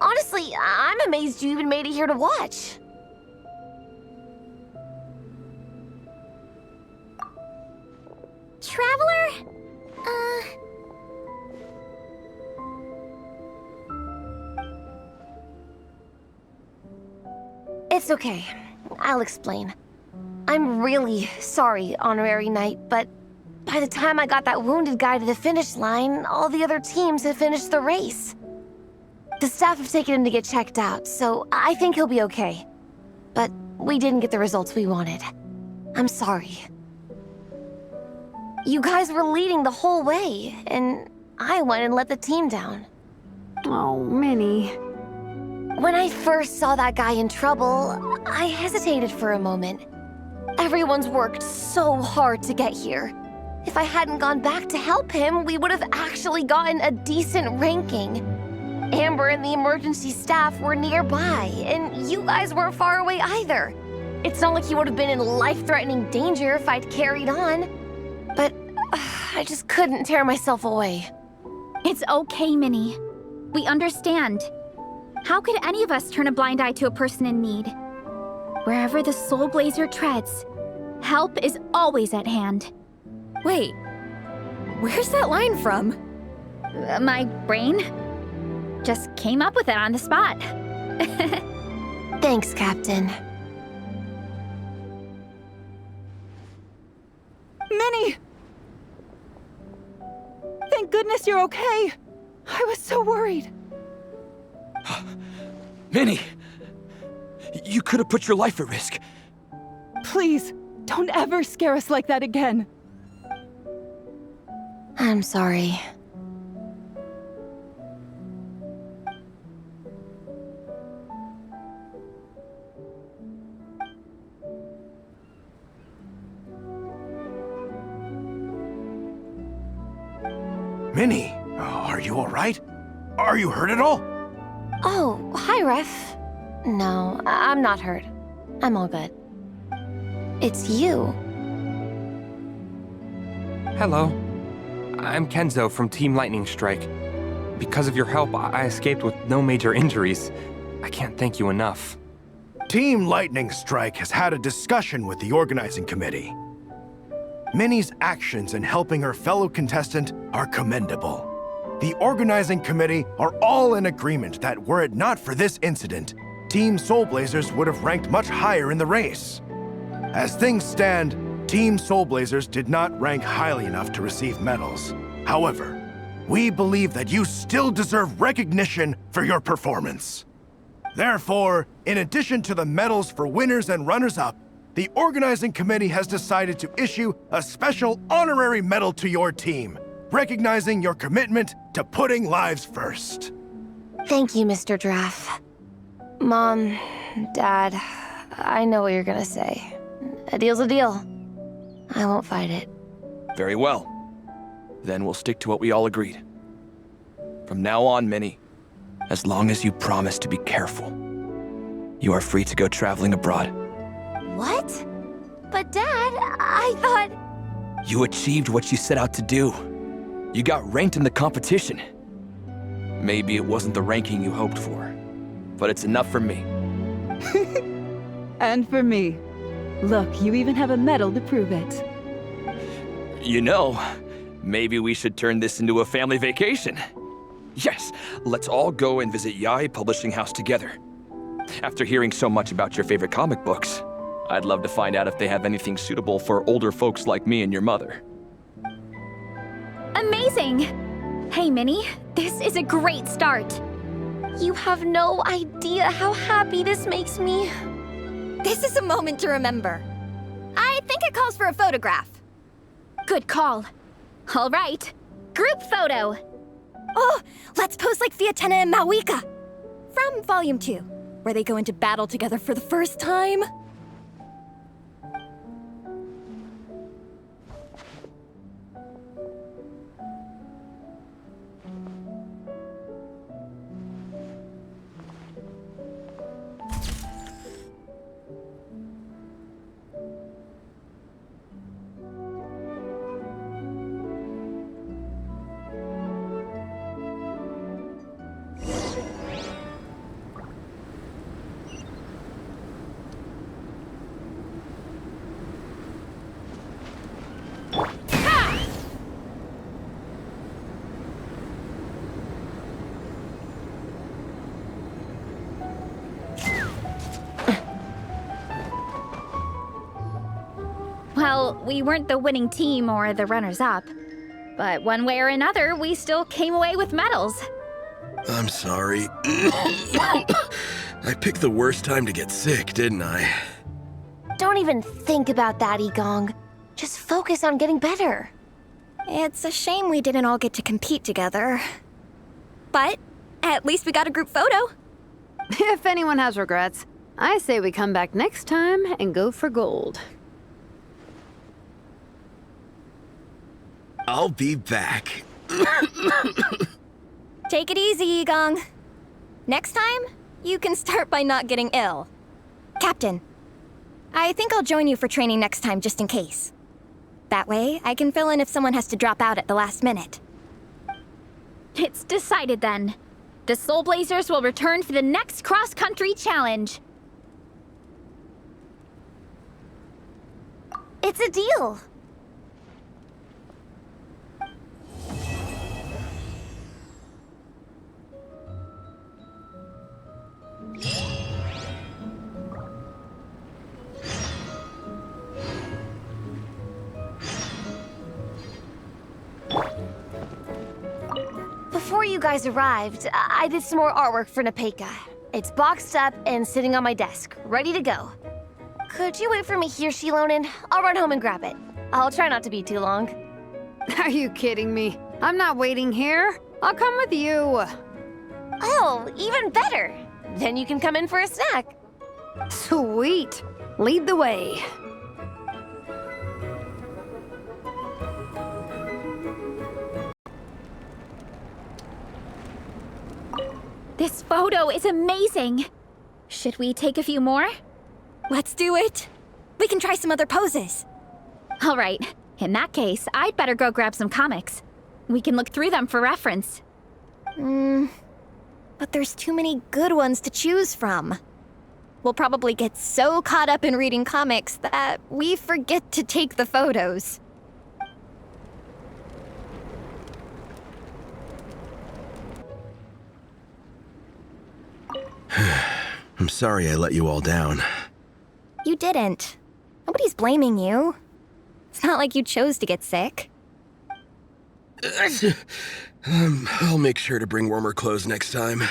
Honestly, I'm amazed you even made it here to watch. Traveler? It's okay. I'll explain. I'm really sorry, Honorary Knight, but by the time I got that wounded guy to the finish line, all the other teams had finished the race. The staff have taken him to get checked out, so I think he'll be okay. But we didn't get the results we wanted. I'm sorry. You guys were leading the whole way, and I went and let the team down. Oh, Minnie. When I first saw that guy in trouble, I hesitated for a moment. Everyone's worked so hard to get here. If I hadn't gone back to help him, we would have actually gotten a decent ranking. Amber and the emergency staff were nearby, and you guys weren't far away either. It's not like he would have been in life-threatening danger if I'd carried on. But I just couldn't tear myself away. It's okay, Minnie. We understand. How could any of us turn a blind eye to a person in need? Wherever the Soulblazer treads, help is always at hand. Wait, where's that line from? My brain just came up with it on the spot. Thanks, Captain. Minnie! Thank goodness you're okay. I was so worried. Minnie! You could have put your life at risk. Please, don't ever scare us like that again. I'm sorry. Minnie, are you all right? Are you hurt at all? Oh, hi, Ref. No, I'm not hurt. I'm all good. It's you. Hello. I'm Kenzo from Team Lightning Strike. Because of your help, I escaped with no major injuries. I can't thank you enough. Team Lightning Strike has had a discussion with the organizing committee. Minnie's actions in helping her fellow contestant are commendable. The organizing committee are all in agreement that were it not for this incident, Team Soulblazers would have ranked much higher in the race. As things stand, Team Soulblazers did not rank highly enough to receive medals. However, we believe that you still deserve recognition for your performance. Therefore, in addition to the medals for winners and runners-up, the organizing committee has decided to issue a special honorary medal to your team, recognizing your commitment to putting lives first. Thank you, Mr. Draff. Mom, Dad, I know what you're gonna say. A deal's a deal. I won't fight it. Very well. Then we'll stick to what we all agreed. From now on, Minnie, as long as you promise to be careful, you are free to go traveling abroad. What? But Dad, I thought... You achieved what you set out to do. You got ranked in the competition. Maybe it wasn't the ranking you hoped for, but it's enough for me. And for me. Look, you even have a medal to prove it. You know, maybe we should turn this into a family vacation. Yes, let's all go and visit Yae Publishing House together. After hearing so much about your favorite comic books, I'd love to find out if they have anything suitable for older folks like me and your mother. Amazing! Hey, Minnie, this is a great start. You have no idea how happy this makes me. This is a moment to remember. I think it calls for a photograph. Good call. All right, group photo. Oh, let's pose like Fiatena and Mawika. From Volume 2, where they go into battle together for the first time. Well, we weren't the winning team or the runners-up. But one way or another, we still came away with medals. I'm sorry. I picked the worst time to get sick, didn't I? Don't even think about that, Igong. Just focus on getting better. It's a shame we didn't all get to compete together. But at least we got a group photo. If anyone has regrets, I say we come back next time and go for gold. I'll be back. Take it easy, Igong. Next time, you can start by not getting ill. Captain, I think I'll join you for training next time just in case. That way, I can fill in if someone has to drop out at the last minute. It's decided then. The Soulblazers will return for the next cross-country challenge. It's a deal. Before you guys arrived, I did some more artwork for Nepeka. It's boxed up and sitting on my desk, ready to go. Could you wait for me here, Shilonen? I'll run home and grab it. I'll try not to be too long. Are you kidding me? I'm not waiting here. I'll come with you. Oh, even better. Then you can come in for a snack. Sweet. Lead the way. This photo is amazing. Should we take a few more? Let's do it. We can try some other poses. All right. In that case, I'd better go grab some comics. We can look through them for reference. But there's too many good ones to choose from. We'll probably get so caught up in reading comics that we forget to take the photos. I'm sorry I let you all down. You didn't. Nobody's blaming you. It's not like you chose to get sick. I'll make sure to bring warmer clothes next time.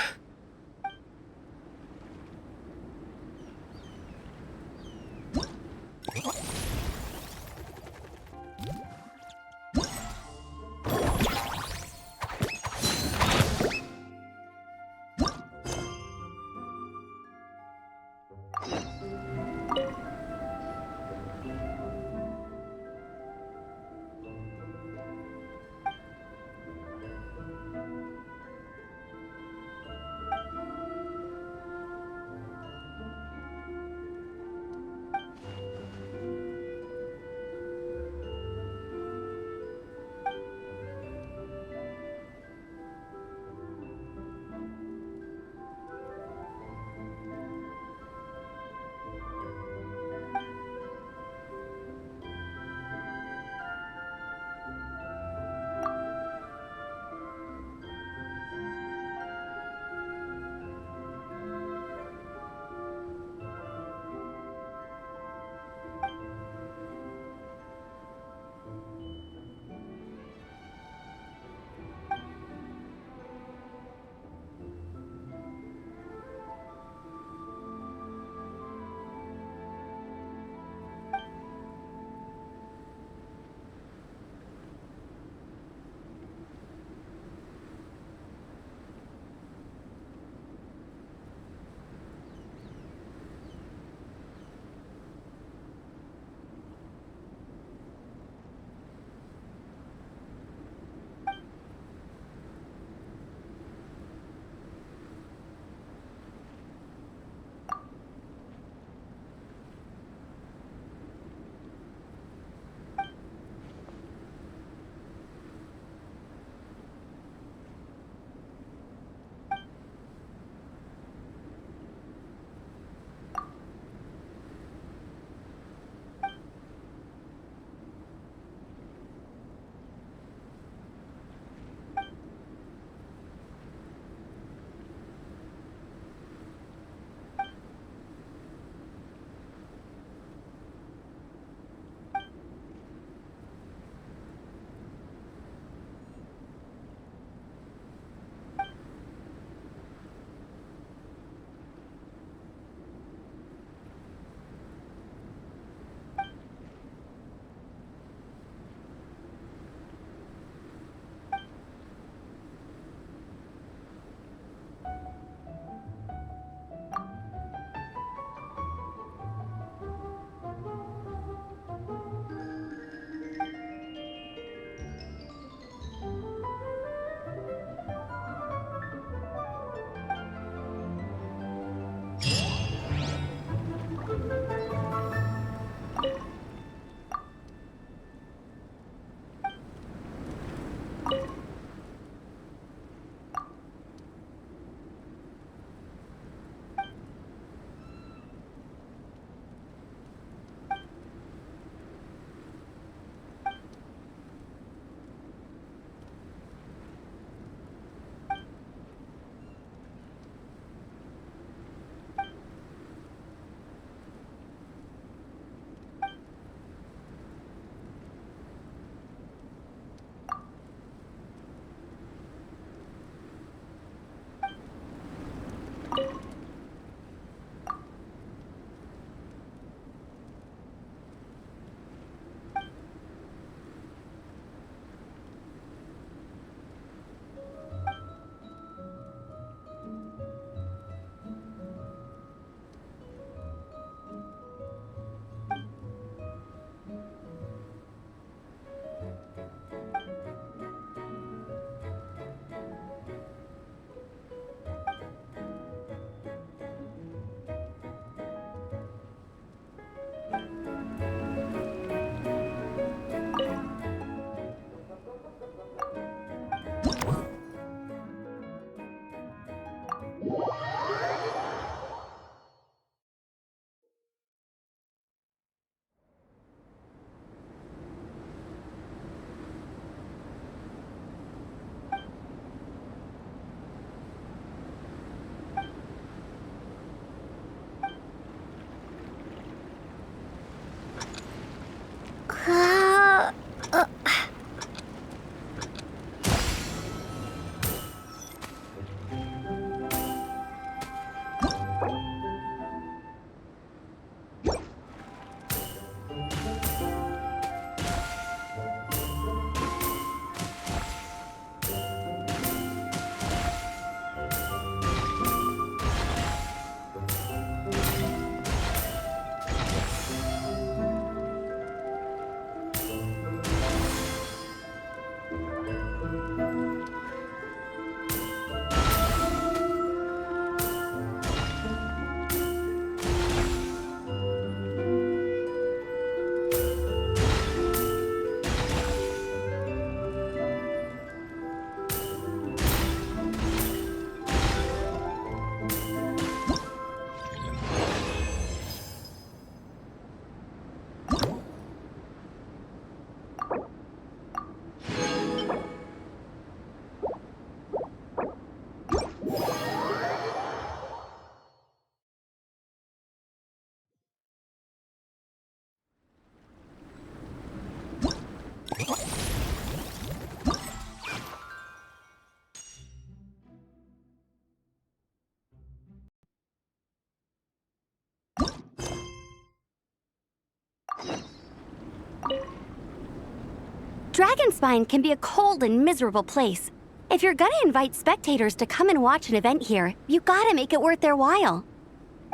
Dragonspine can be a cold and miserable place. If you're gonna invite spectators to come and watch an event here, you gotta make it worth their while.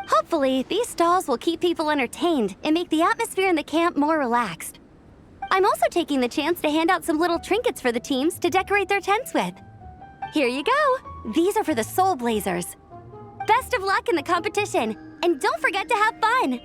Hopefully, these stalls will keep people entertained and make the atmosphere in the camp more relaxed. I'm also taking the chance to hand out some little trinkets for the teams to decorate their tents with. Here you go! These are for the Soulblazers. Best of luck in the competition, and don't forget to have fun!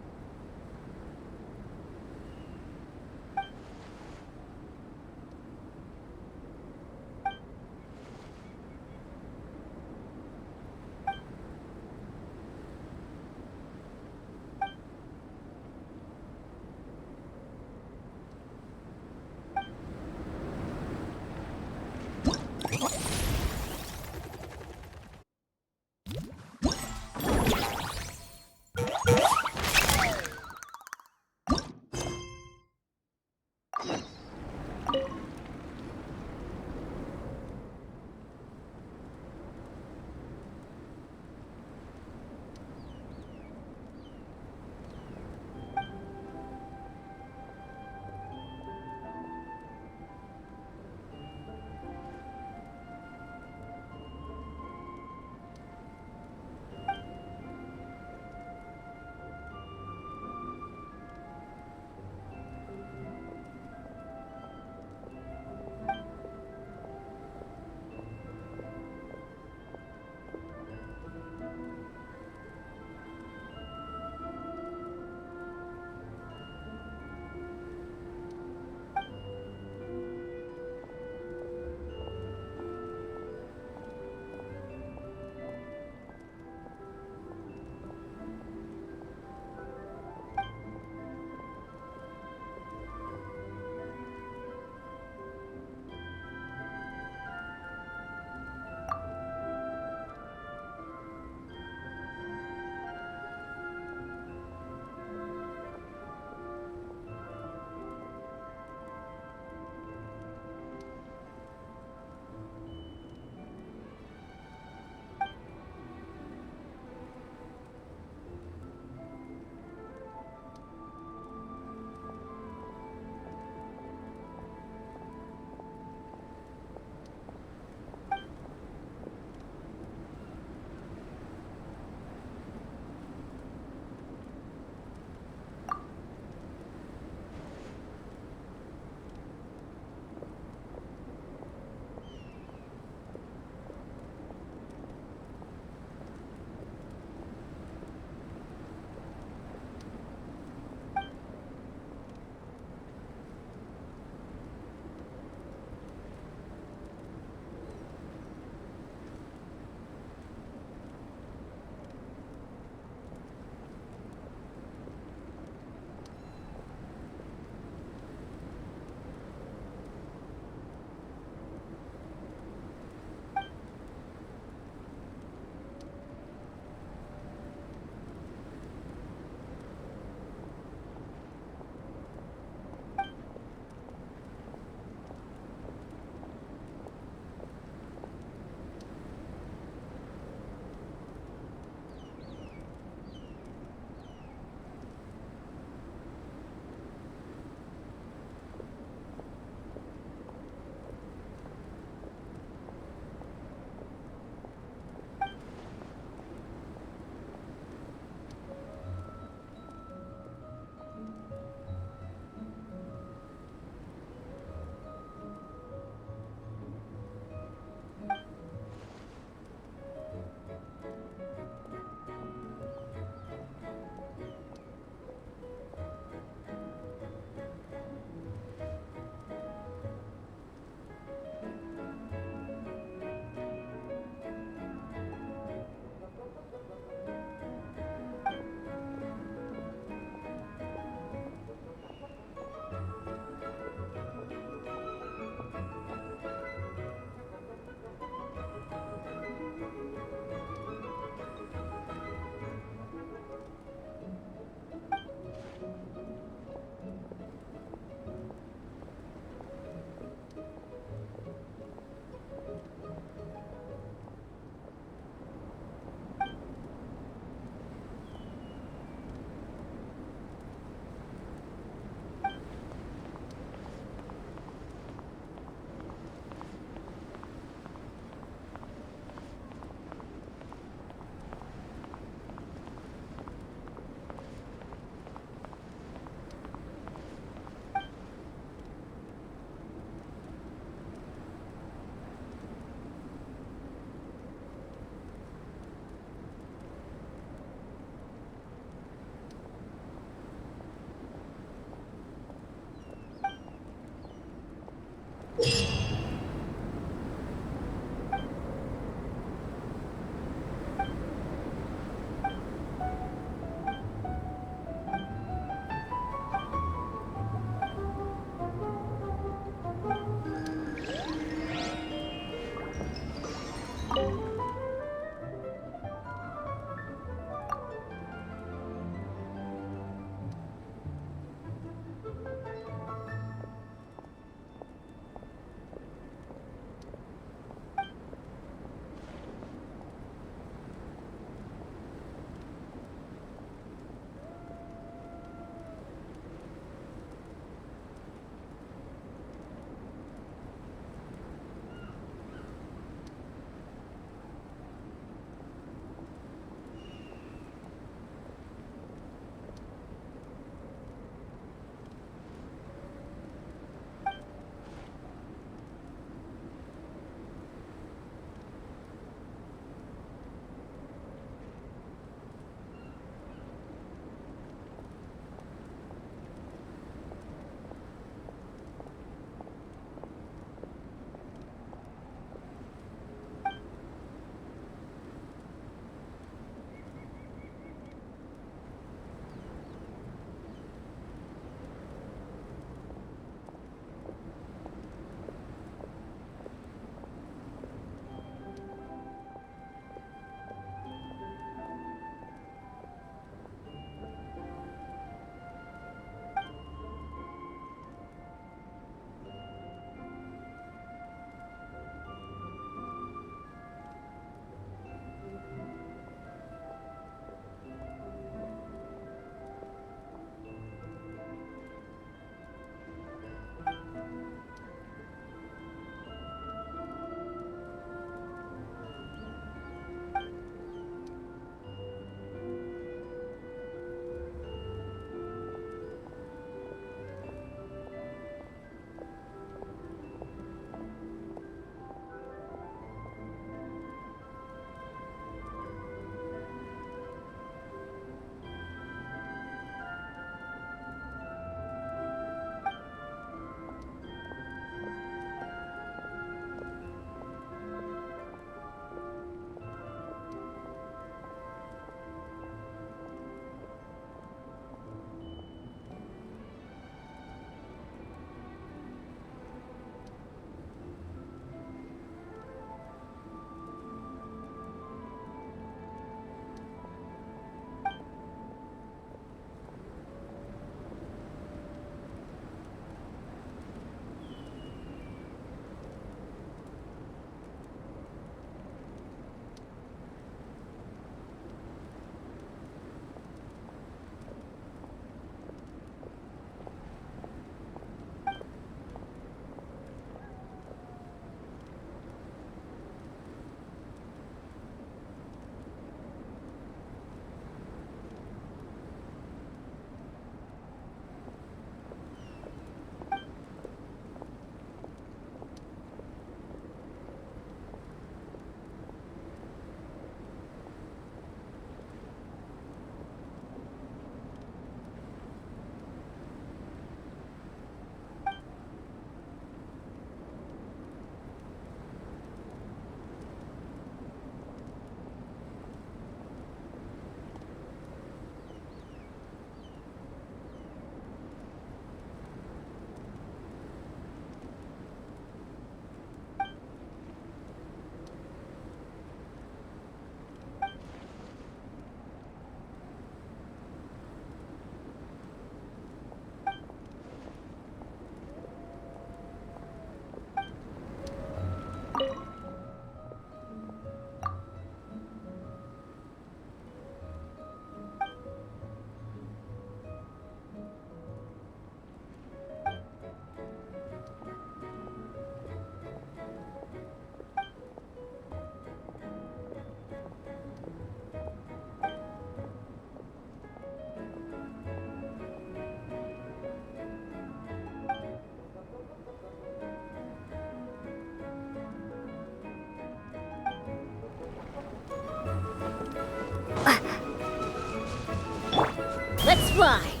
fly!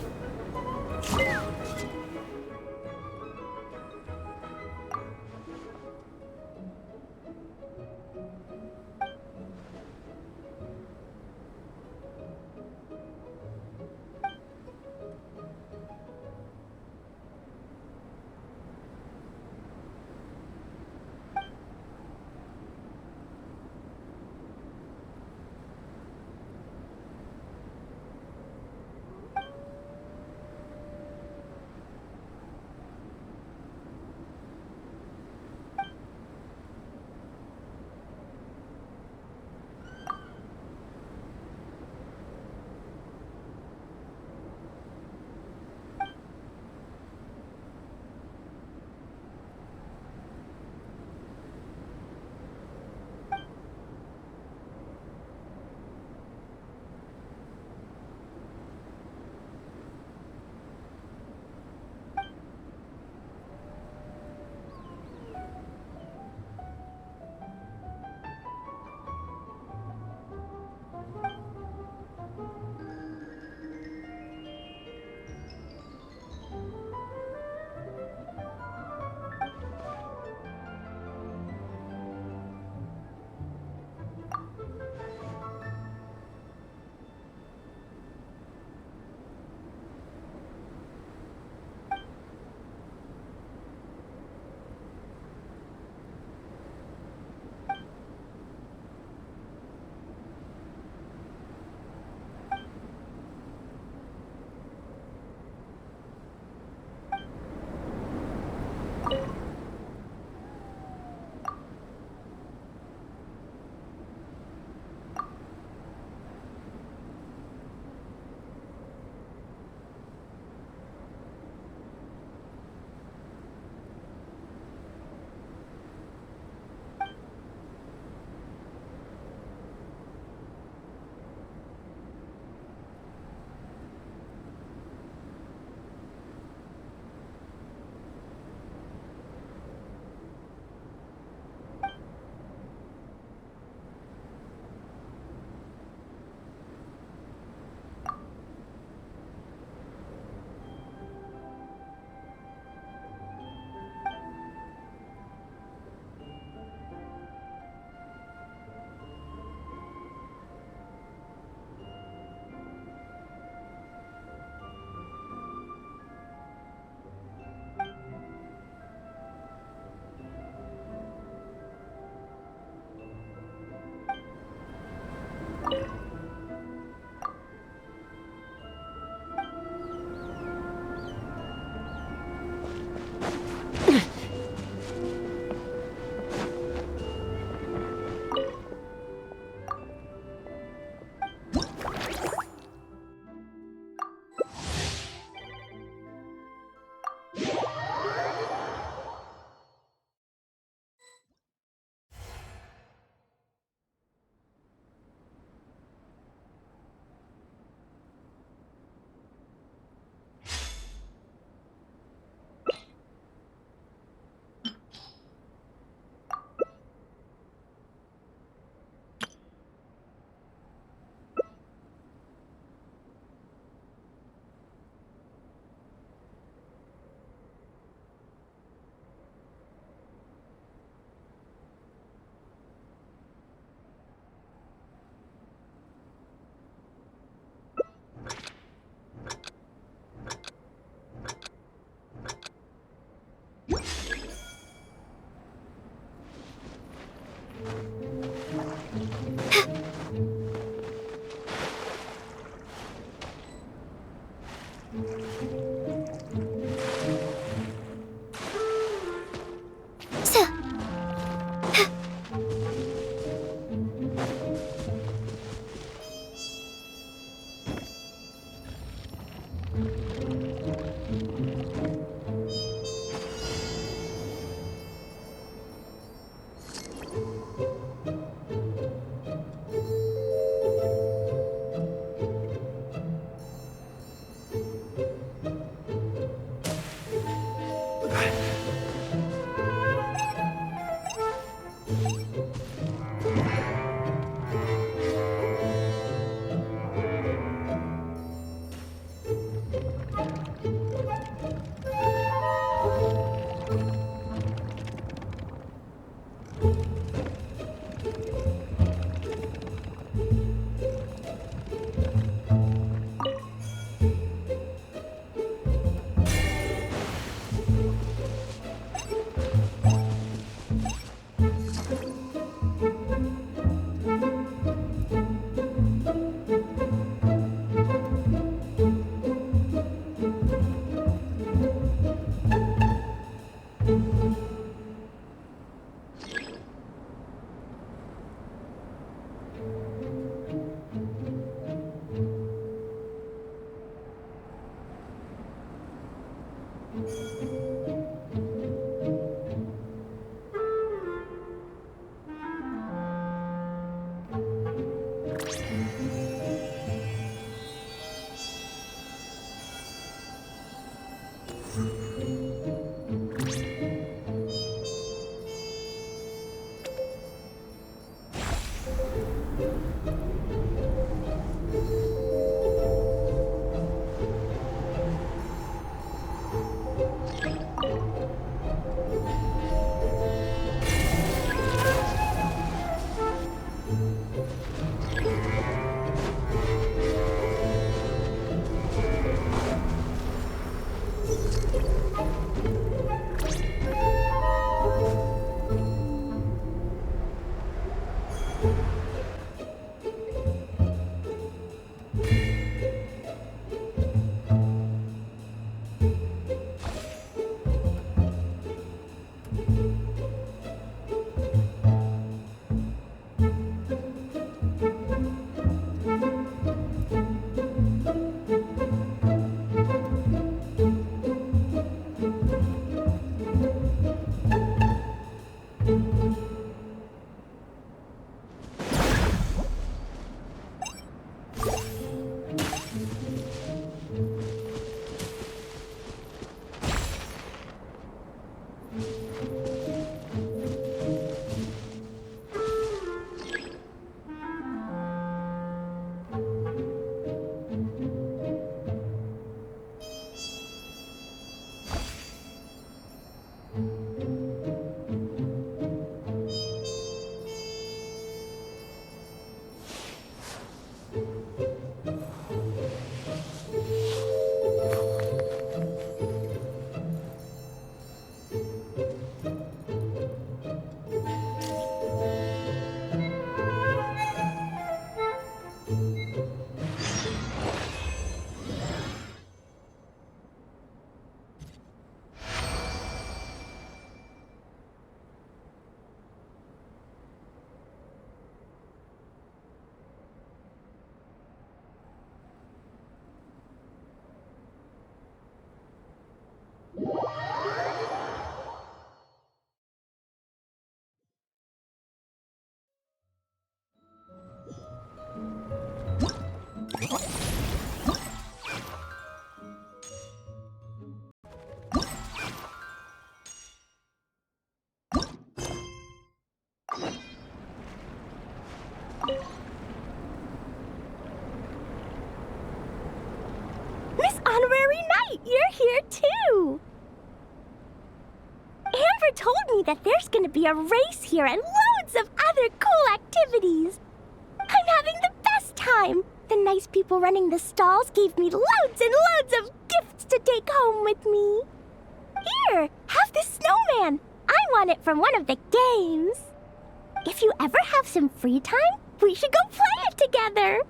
Miss Honorary Knight, you're here too! Amber told me that there's gonna be a race here and loads of other cool activities. I'm having the best time. The nice people running the stalls gave me loads and loads of gifts to take home with me. Here, have this snowman. I won it from one of the games. If you ever have some free time, we should go play it together.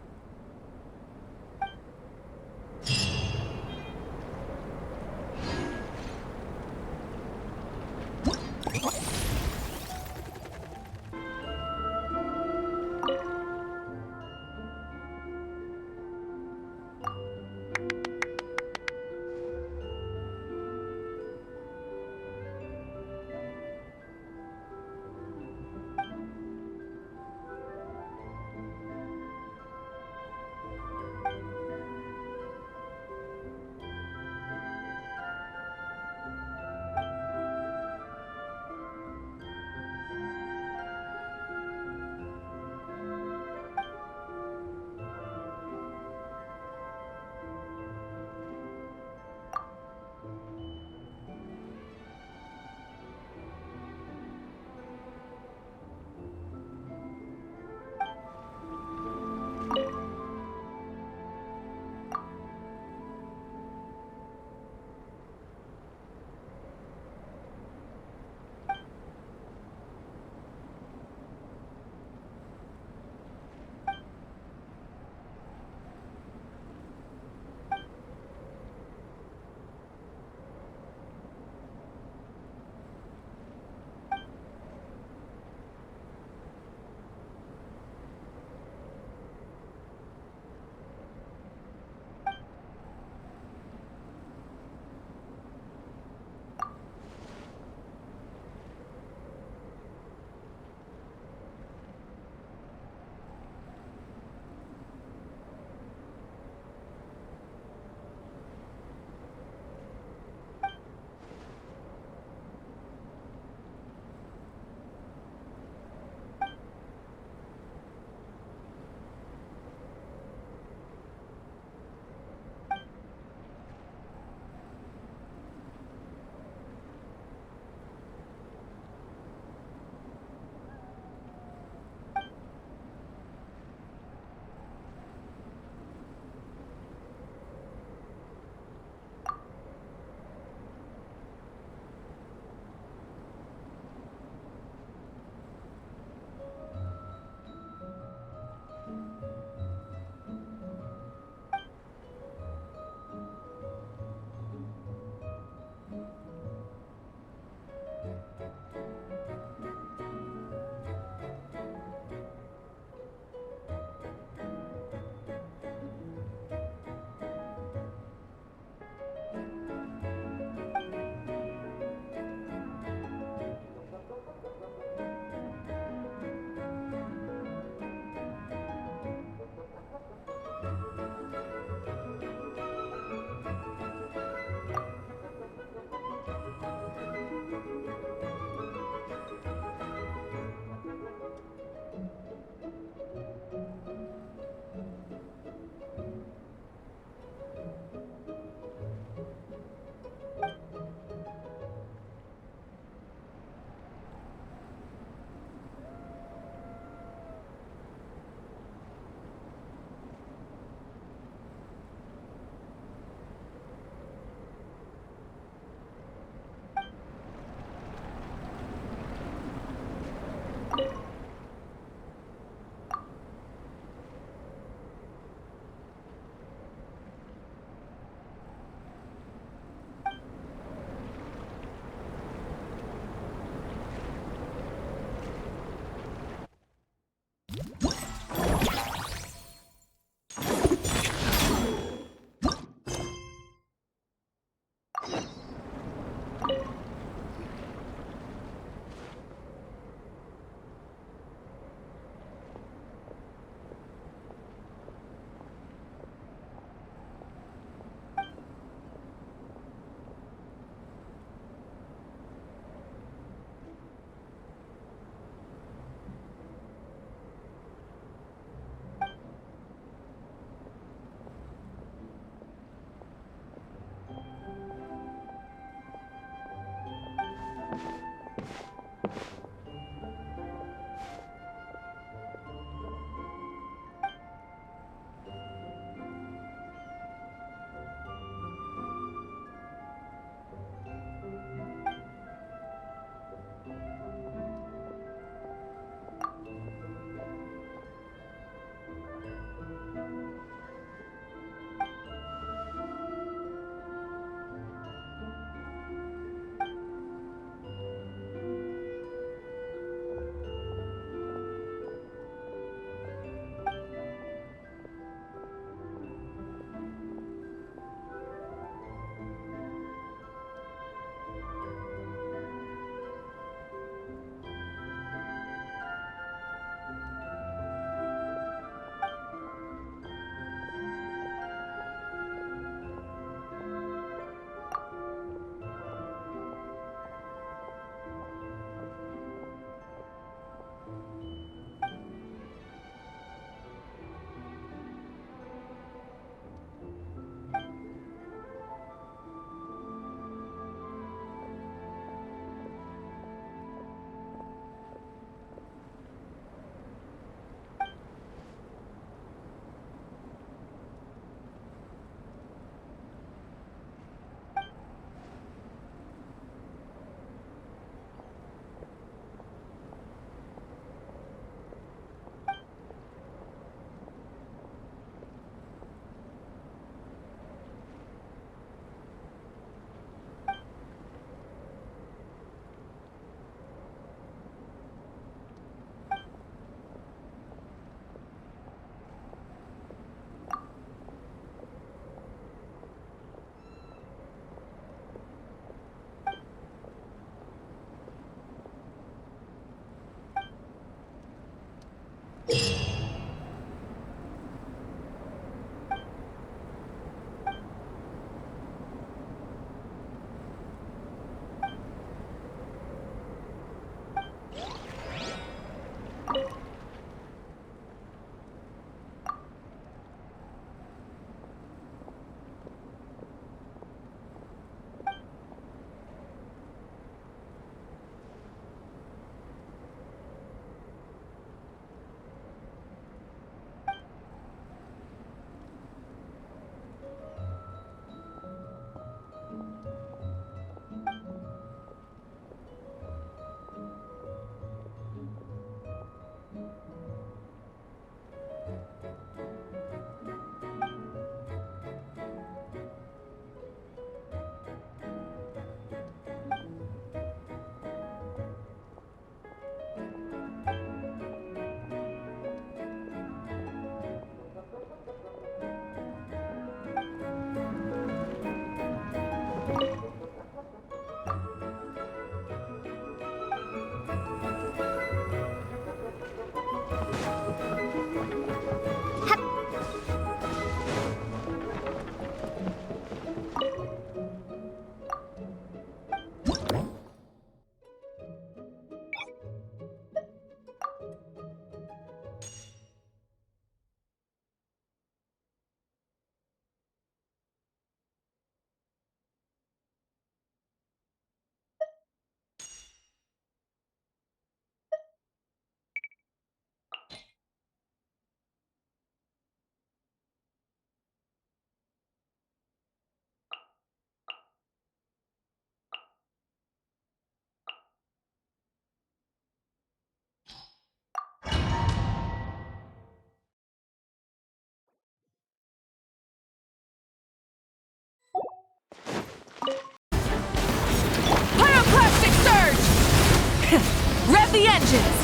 Rev the engines!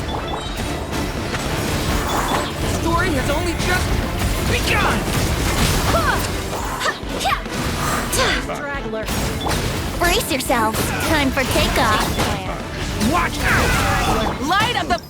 The story has only just begun! Straggler. Brace yourselves. Time for takeoff. Watch out! Light of the...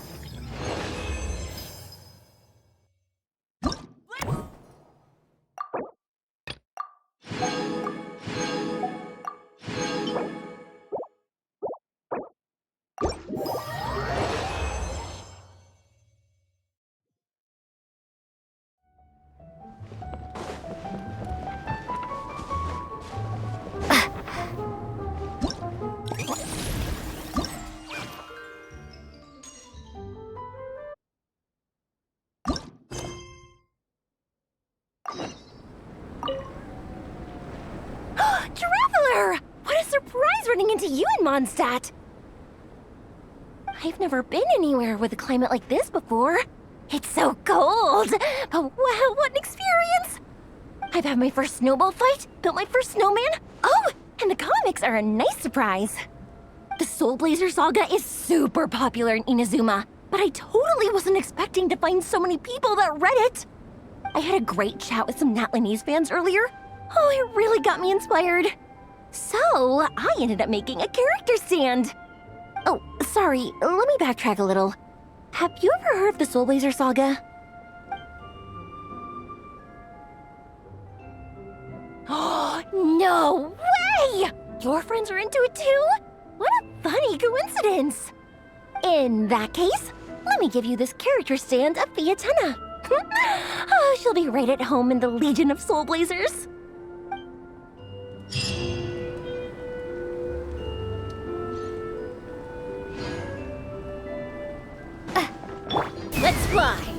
Traveler! What a surprise running into you in Mondstadt! I've never been anywhere with a climate like this before. It's so cold! But wow, what an experience! I've had my first snowball fight, built my first snowman. Oh, and the comics are a nice surprise. The Soulblazer saga is super popular in Inazuma, but I totally wasn't expecting to find so many people that read it. I had a great chat with some Natlanese fans earlier. Oh, it really got me inspired. So, I ended up making a character stand. Oh, sorry, let me backtrack a little. Have you ever heard of the Soulblazer saga? Oh, no way! Your friends are into it too? What a funny coincidence! In that case, let me give you this character stand of Fiatenna. Oh, she'll be right at home in the Legion of Soulblazers. Let's fly!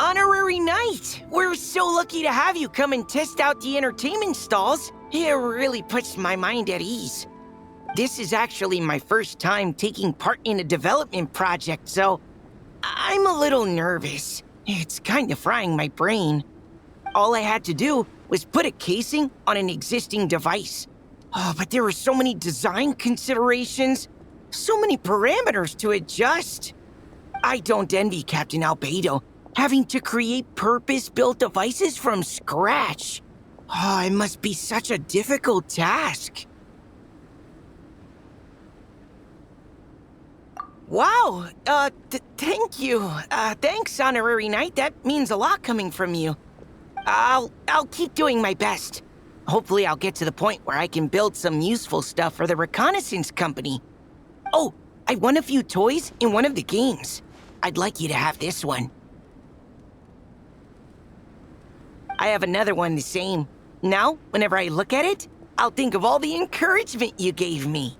Honorary Knight! We're so lucky to have you come and test out the entertainment stalls. It really puts my mind at ease. This is actually my first time taking part in a development project, so I'm a little nervous. It's kind of frying my brain. All I had to do was put a casing on an existing device. Oh, but there were so many design considerations, so many parameters to adjust. I don't envy Captain Albedo, having to create purpose-built devices from scratch. Oh, it must be such a difficult task. Wow, thank you. Thanks, Honorary Knight. That means a lot coming from you. I'll keep doing my best. Hopefully I'll get to the point where I can build some useful stuff for the reconnaissance company. Oh, I won a few toys in one of the games. I'd like you to have this one. I have another one the same. Now, whenever I look at it, I'll think of all the encouragement you gave me.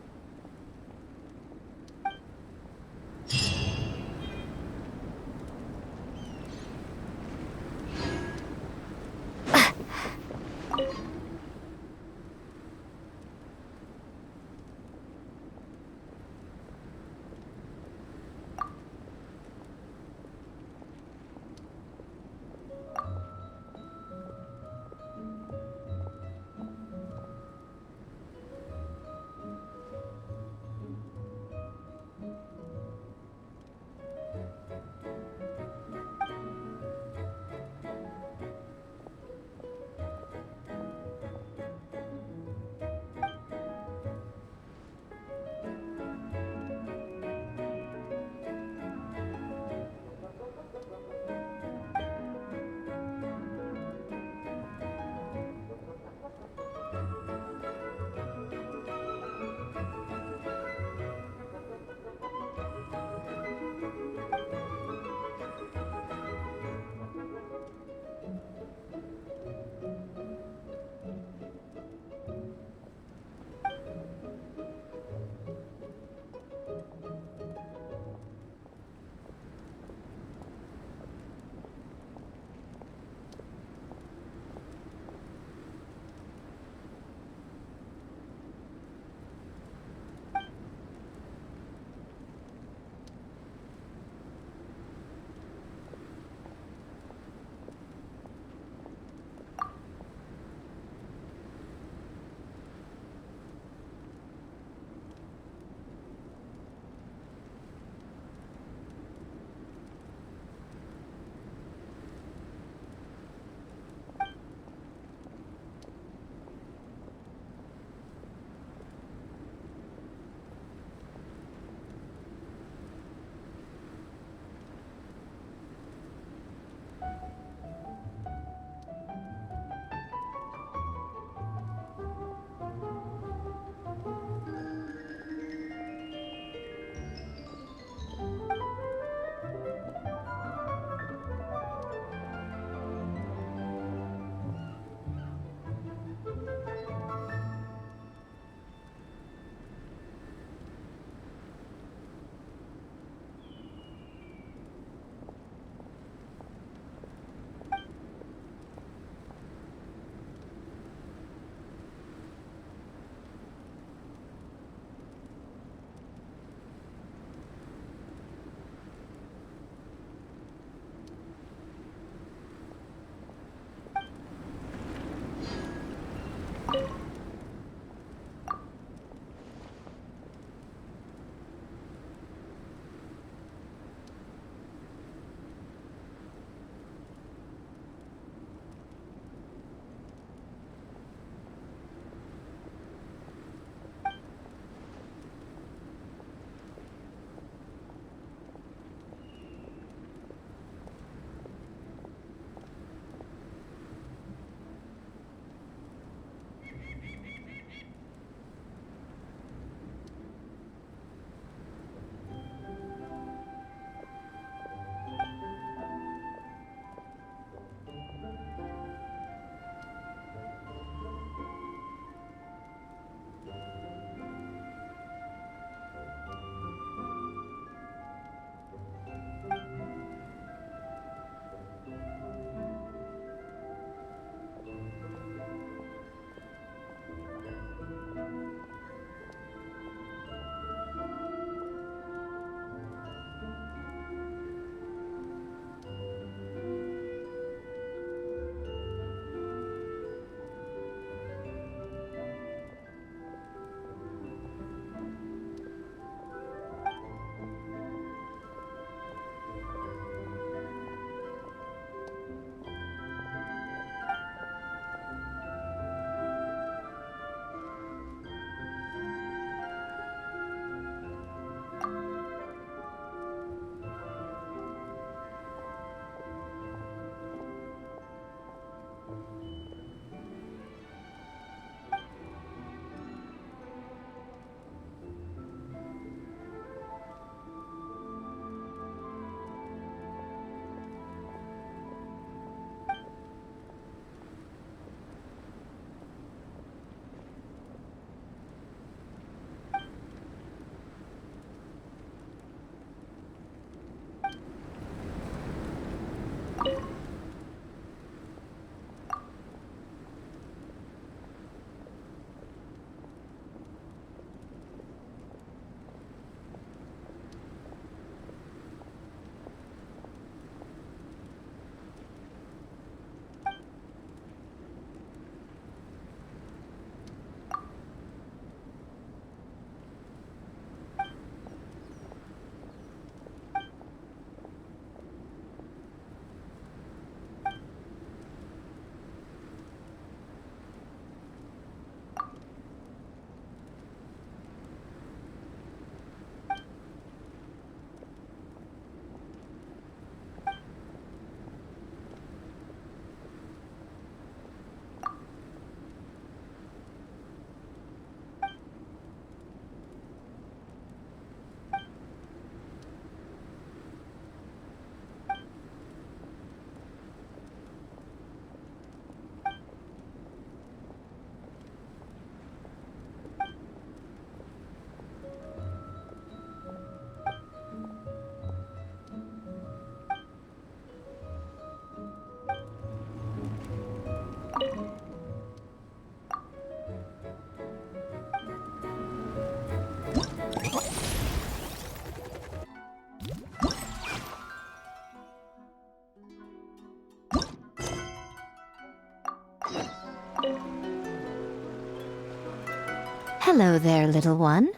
Hello there, little one.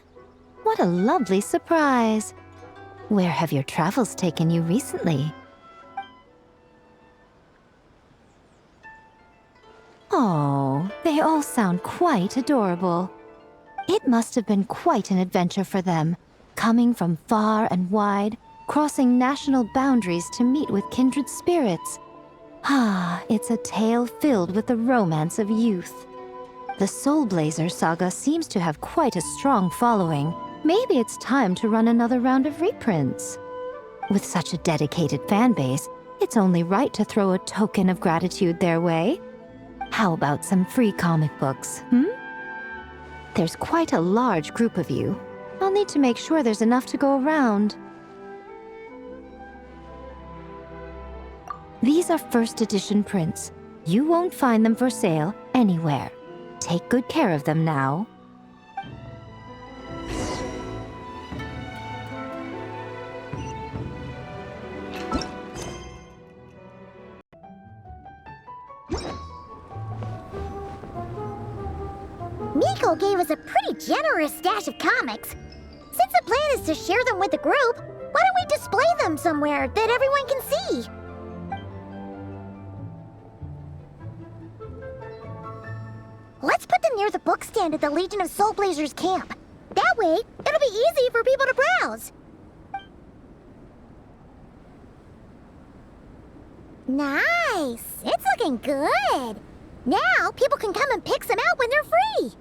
What a lovely surprise. Where have your travels taken you recently? Oh, they all sound quite adorable. It must have been quite an adventure for them, coming from far and wide, crossing national boundaries to meet with kindred spirits. Ah, it's a tale filled with the romance of youth. The Soulblazers saga seems to have quite a strong following. Maybe it's time to run another round of reprints. With such a dedicated fan base, it's only right to throw a token of gratitude their way. How about some free comic books, There's quite a large group of you. I'll need to make sure there's enough to go around. These are first edition prints. You won't find them for sale anywhere. Take good care of them now. Miko gave us a pretty generous stash of comics. Since the plan is to share them with the group, why don't we display them somewhere that everyone can see? Let's put them near the book stand at the Legion of Soulblazers camp. That way, it'll be easy for people to browse. Nice! It's looking good! Now, people can come and pick some out when they're free!